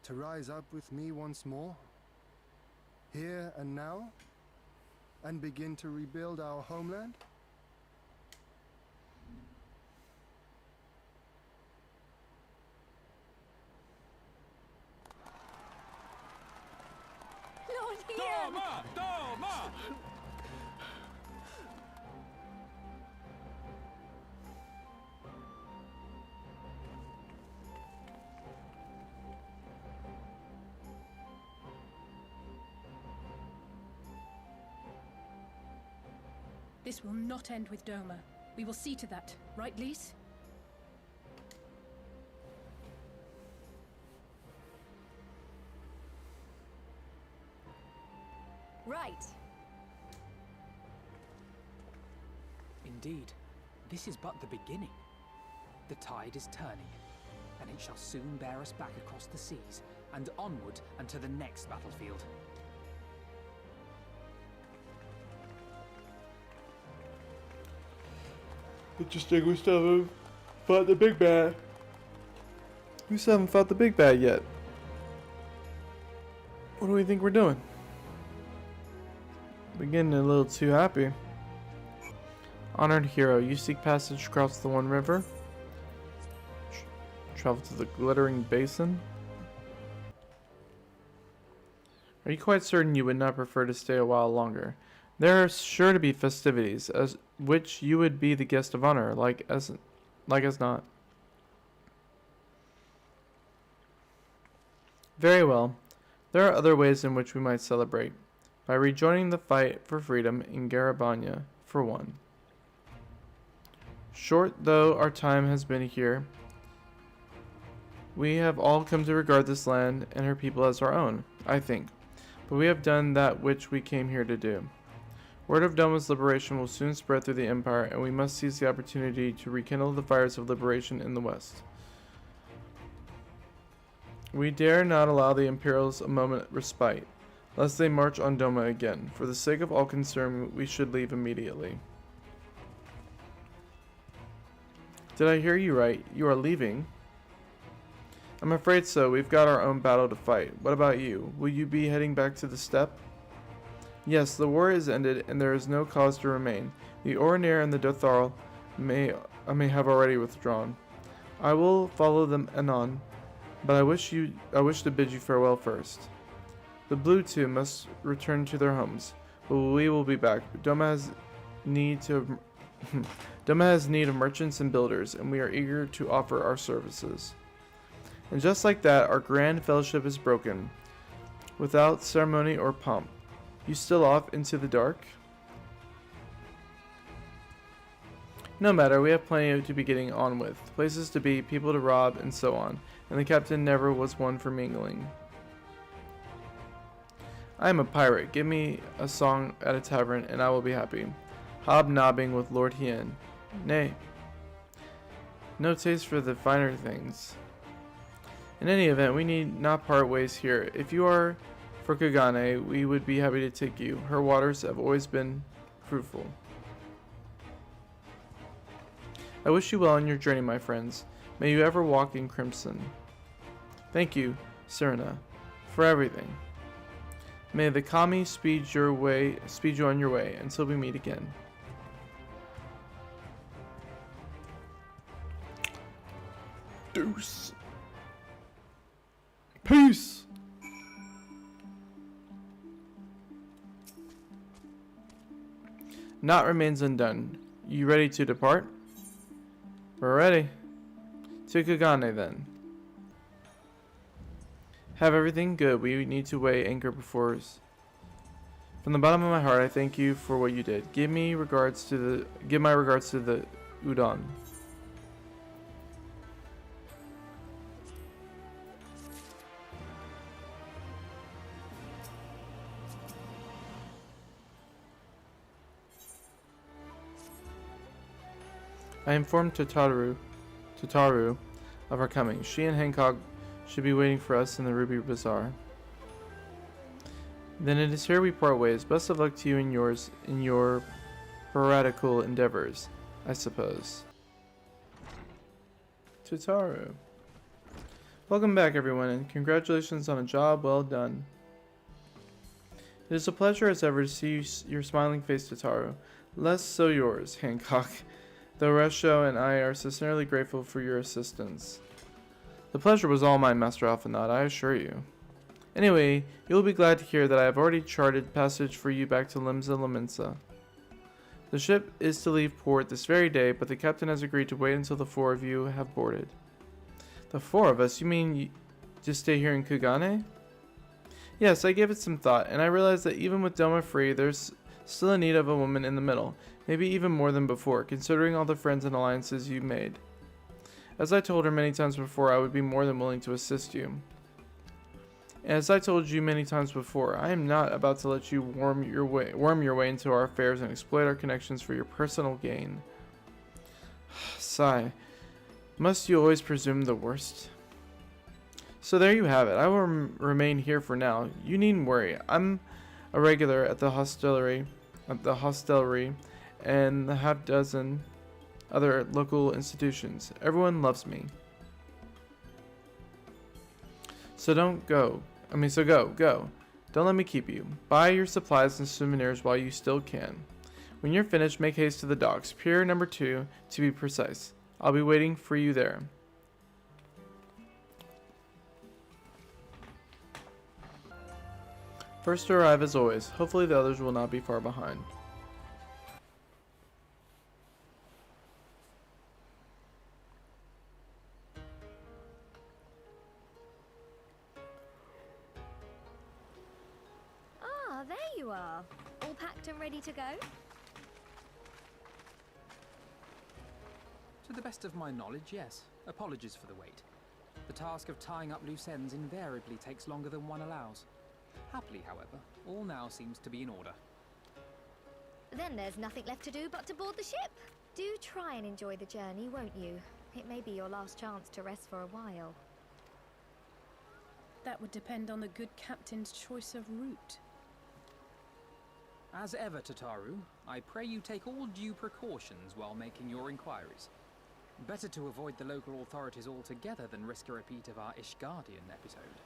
To rise up with me once more, here and now, and begin to rebuild our homeland? Lord Hien! Doma! Doma! This will not end with Doma. We will see to that, right, Lise? Right. Indeed, this is but the beginning. The tide is turning, and it shall soon bear us back across the seas and onward and to the next battlefield. Interesting, we still haven't fought the big bad. We still haven't fought the big bad yet. What do we think we're doing? We're getting a little too happy. Honored hero, you seek passage across the One River. Travel to the glittering basin. Are you quite certain you would not prefer to stay a while longer? There are sure to be festivities, as which you would be the guest of honor, like as not. Very well. There are other ways in which we might celebrate. By rejoining the fight for freedom in Garabanya, for one. Short though our time has been here, we have all come to regard this land and her people as our own, I think. But we have done that which we came here to do. Word of Doma's liberation will soon spread through the Empire, and we must seize the opportunity to rekindle the fires of liberation in the West. We dare not allow the Imperials a moment respite, lest they march on Doma again. For the sake of all concerned, we should leave immediately. Did I hear you right? You are leaving? I'm afraid so. We've got our own battle to fight. What about you? Will you be heading back to the steppe? Yes, the war is ended, and there is no cause to remain. The Oranir and the Dotharl may have already withdrawn. I will follow them anon, but I wish to bid you farewell first. The Blue too must return to their homes, but we will be back. Doma has need of merchants and builders, and we are eager to offer our services. And just like that, our grand fellowship is broken, without ceremony or pomp. You still off into the dark? No matter, we have plenty to be getting on with. Places to be, people to rob, and so on. And the captain never was one for mingling. I am a pirate. Give me a song at a tavern, and I will be happy. Hobnobbing with Lord Hien. Nay. No taste for the finer things. In any event, we need not part ways here. If you are for Kagane, we would be happy to take you. Her waters have always been fruitful. I wish you well on your journey, my friends. May you ever walk in crimson. Thank you, Serena, for everything. May the Kami speed you on your way until we meet again. Deuce. Peace. Naught remains undone. You ready to depart? We're ready. To Kagane then. Have everything good. We need to weigh anchor before us. From the bottom of my heart, I thank you for what you did. Give my regards to the Udon. I informed Tataru of our coming. She and Hancock should be waiting for us in the Ruby Bazaar. Then it is here we part ways. Best of luck to you and yours in your piratical endeavors, I suppose. Tataru. Welcome back, everyone, and congratulations on a job well done. It is a pleasure as ever to see your smiling face, Tataru. Less so yours, Hancock. Though Resho and I are sincerely grateful for your assistance. The pleasure was all mine, Master Alphanaut, I assure you. Anyway, you will be glad to hear that I have already charted passage for you back to Limsa Lamensa. The ship is to leave port this very day, but the captain has agreed to wait until the four of you have boarded. The four of us? You mean just stay here in Kagane? Yes, I gave it some thought, and I realized that even with Doma free, there's still a need of a woman in the middle. Maybe even more than before, considering all the friends and alliances you made. As I told her many times before, I would be more than willing to assist you. And as I told you many times before, I am not about to let you worm your way into our affairs and exploit our connections for your personal gain. Sigh. Must you always presume the worst? So there you have it. I will remain here for now. You needn't worry. I'm a regular at the hostelry, and the half dozen other local institutions. Everyone loves me. So go. Go. Don't let me keep you. Buy your supplies and souvenirs while you still can. When you're finished, make haste to the docks. Pier number 2, to be precise. I'll be waiting for you there. First to arrive as always. Hopefully the others will not be far behind. Ah, there you are. All packed and ready to go? To the best of my knowledge, yes. Apologies for the wait. The task of tying up loose ends invariably takes longer than one allows. Happily, however, all now seems to be in order. Then there's nothing left to do but to board the ship. Do try and enjoy the journey, won't you? It may be your last chance to rest for a while. That would depend on the good captain's choice of route. As ever, Tataru, I pray you take all due precautions while making your inquiries. Better to avoid the local authorities altogether than risk a repeat of our Ishgardian episode.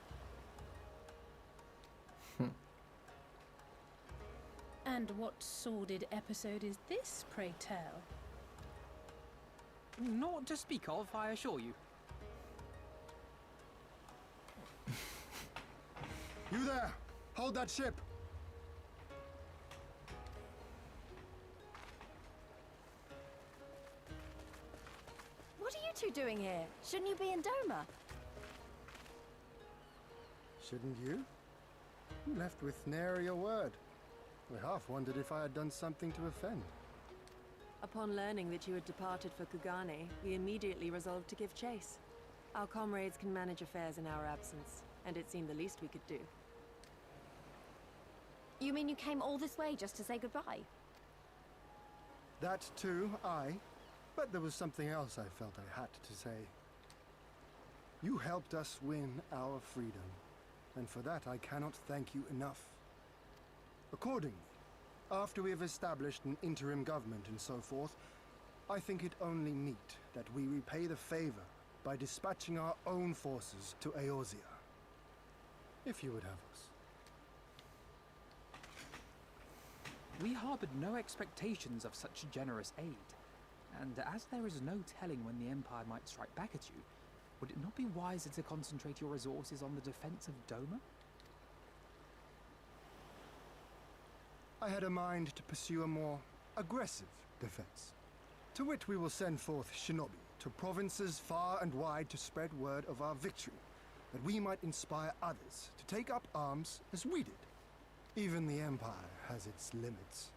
And what sordid episode is this, pray tell? Naught to speak of, I assure you. You there! Hold that ship! What are you two doing here? Shouldn't you be in Doma? Shouldn't you? You left with nary a word. I half wondered if I had done something to offend. Upon learning that you had departed for Kugane, we immediately resolved to give chase. Our comrades can manage affairs in our absence, and it seemed the least we could do. You mean you came all this way just to say goodbye? That too, aye. But there was something else I felt I had to say. You helped us win our freedom, and for that I cannot thank you enough. Accordingly, after we have established an interim government and so forth, I think it only meet that we repay the favor by dispatching our own forces to Eorzea. If you would have us. We harbored no expectations of such generous aid, and as there is no telling when the Empire might strike back at you, would it not be wiser to concentrate your resources on the defense of Doma? I had a mind to pursue a more aggressive defense, to which we will send forth shinobi to provinces far and wide to spread word of our victory, that we might inspire others to take up arms as we did. Even the Empire has its limits.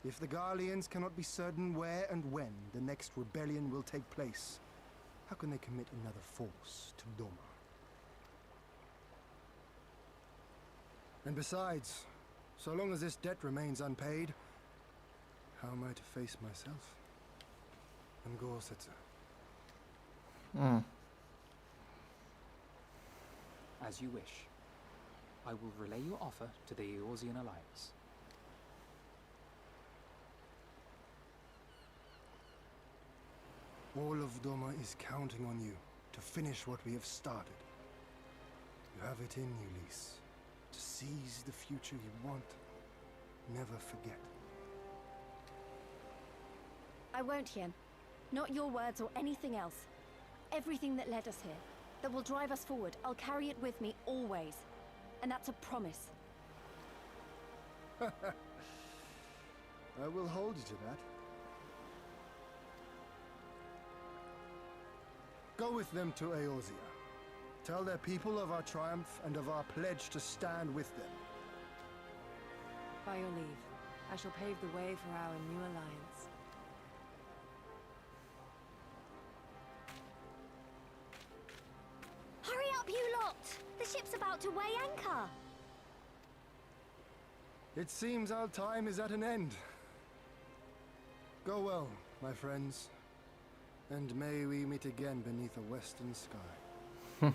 If the Garleans cannot be certain where and when the next rebellion will take place, how can they commit another force to Doma? And besides, so long as this debt remains unpaid, how am I to face myself and Gorsetzer? As you wish. I will relay your offer to the Eorzean Alliance. All of Doma is counting on you to finish what we have started. You have it in you, Lise. To seize the future you want. Never forget. I won't, Hien. Not your words or anything else. Everything that led us here, that will drive us forward, I'll carry it with me always. And that's a promise. I will hold you to that. Go with them to Eorzea. Tell their people of our triumph and of our pledge to stand with them. By your leave, I shall pave the way for our new alliance. Hurry up, you lot! The ship's about to weigh anchor! It seems our time is at an end. Go well, my friends. And may we meet again beneath a western sky.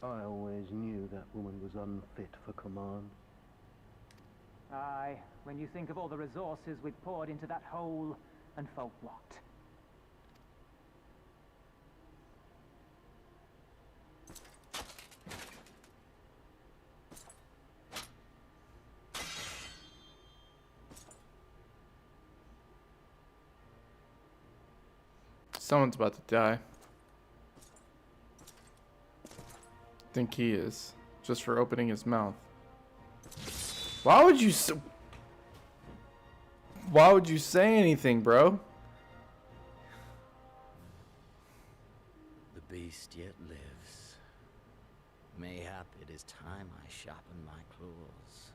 I always knew that woman was unfit for command. Aye, when you think of all the resources we've poured into that hole and for what? Someone's about to die. I think he is. Just for opening his mouth. Why would you say anything, bro? The beast yet lives. Mayhap it is time I sharpen my claws.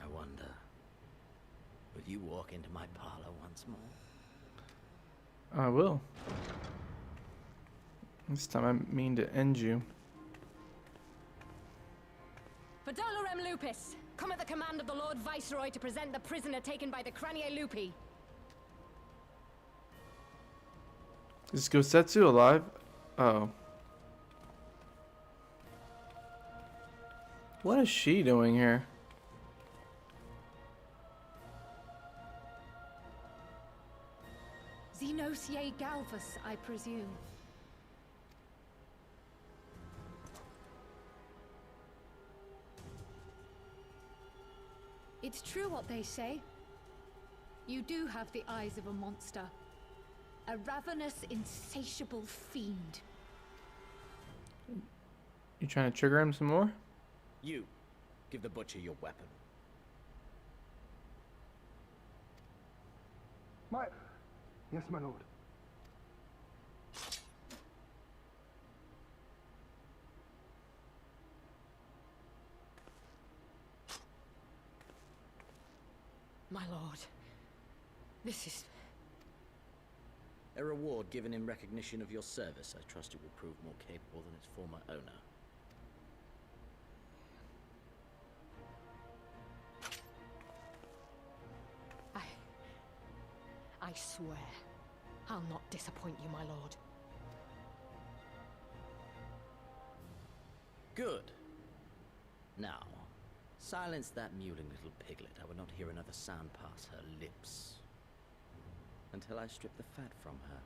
I wonder, will you walk into my parlor once more? I will. This time I mean to end you. For Dolorem Lupus, come at the command of the Lord Viceroy to present the prisoner taken by the Cranier Lupi. Is Gosetsu alive? Oh. What is she doing here? Xenosier Galvus, I presume. It's true what they say. You do have the eyes of a monster. A ravenous, insatiable fiend. You trying to trigger him some more? You, give the butcher your weapon. Yes, my lord. My lord, this is... A reward given in recognition of your service. I trust it will prove more capable than its former owner. I swear, I'll not disappoint you, my lord. Good. Now, silence that mewling little piglet. I will not hear another sound pass her lips. Until I strip the fat from her.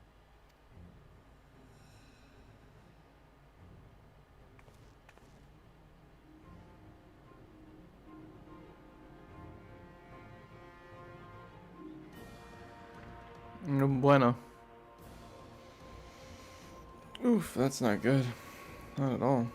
Bueno. Oof, that's not good. Not at all.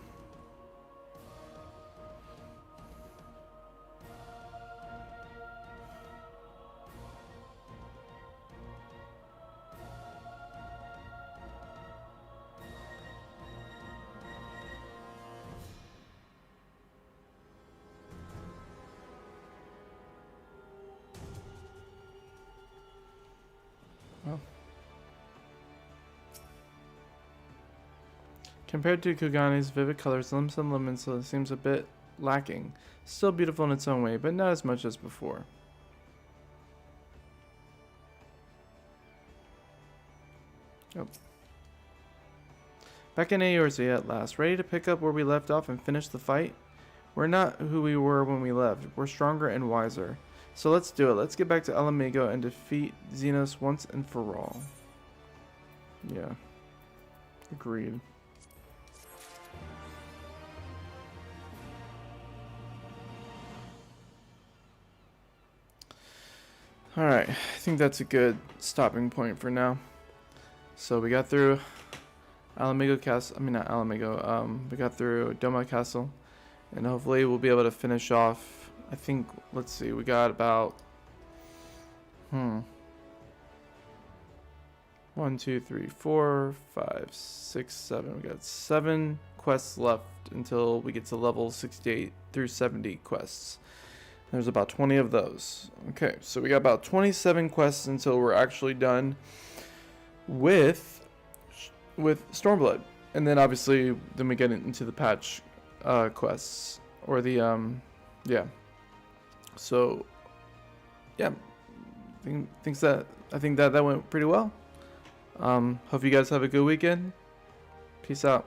Compared to Kugane's vivid colors, Limbs and Lemons seems a bit lacking. Still beautiful in its own way, but not as much as before. Oh. Back in Eorzea at last, ready to pick up where we left off and finish the fight? We're not who we were when we left. We're stronger and wiser. So let's do it. Let's get back to Alamigo and defeat Xenos once and for all. Yeah. Agreed. Alright, I think that's a good stopping point for now. So we got through Alamigo Castle, I mean not Alamigo, we got through Doma Castle. And hopefully we'll be able to finish off, I think, let's see, we got about, 1, 2, 3, 4, 5, 6, 7, we got 7 quests left until we get to level 68 through 70 quests. There's about 20 of those. Okay, so we got about 27 quests until we're actually done with Stormblood. And then obviously, then we get into the patch quests. Or the, yeah. So, yeah. I think that went pretty well. Hope you guys have a good weekend. Peace out.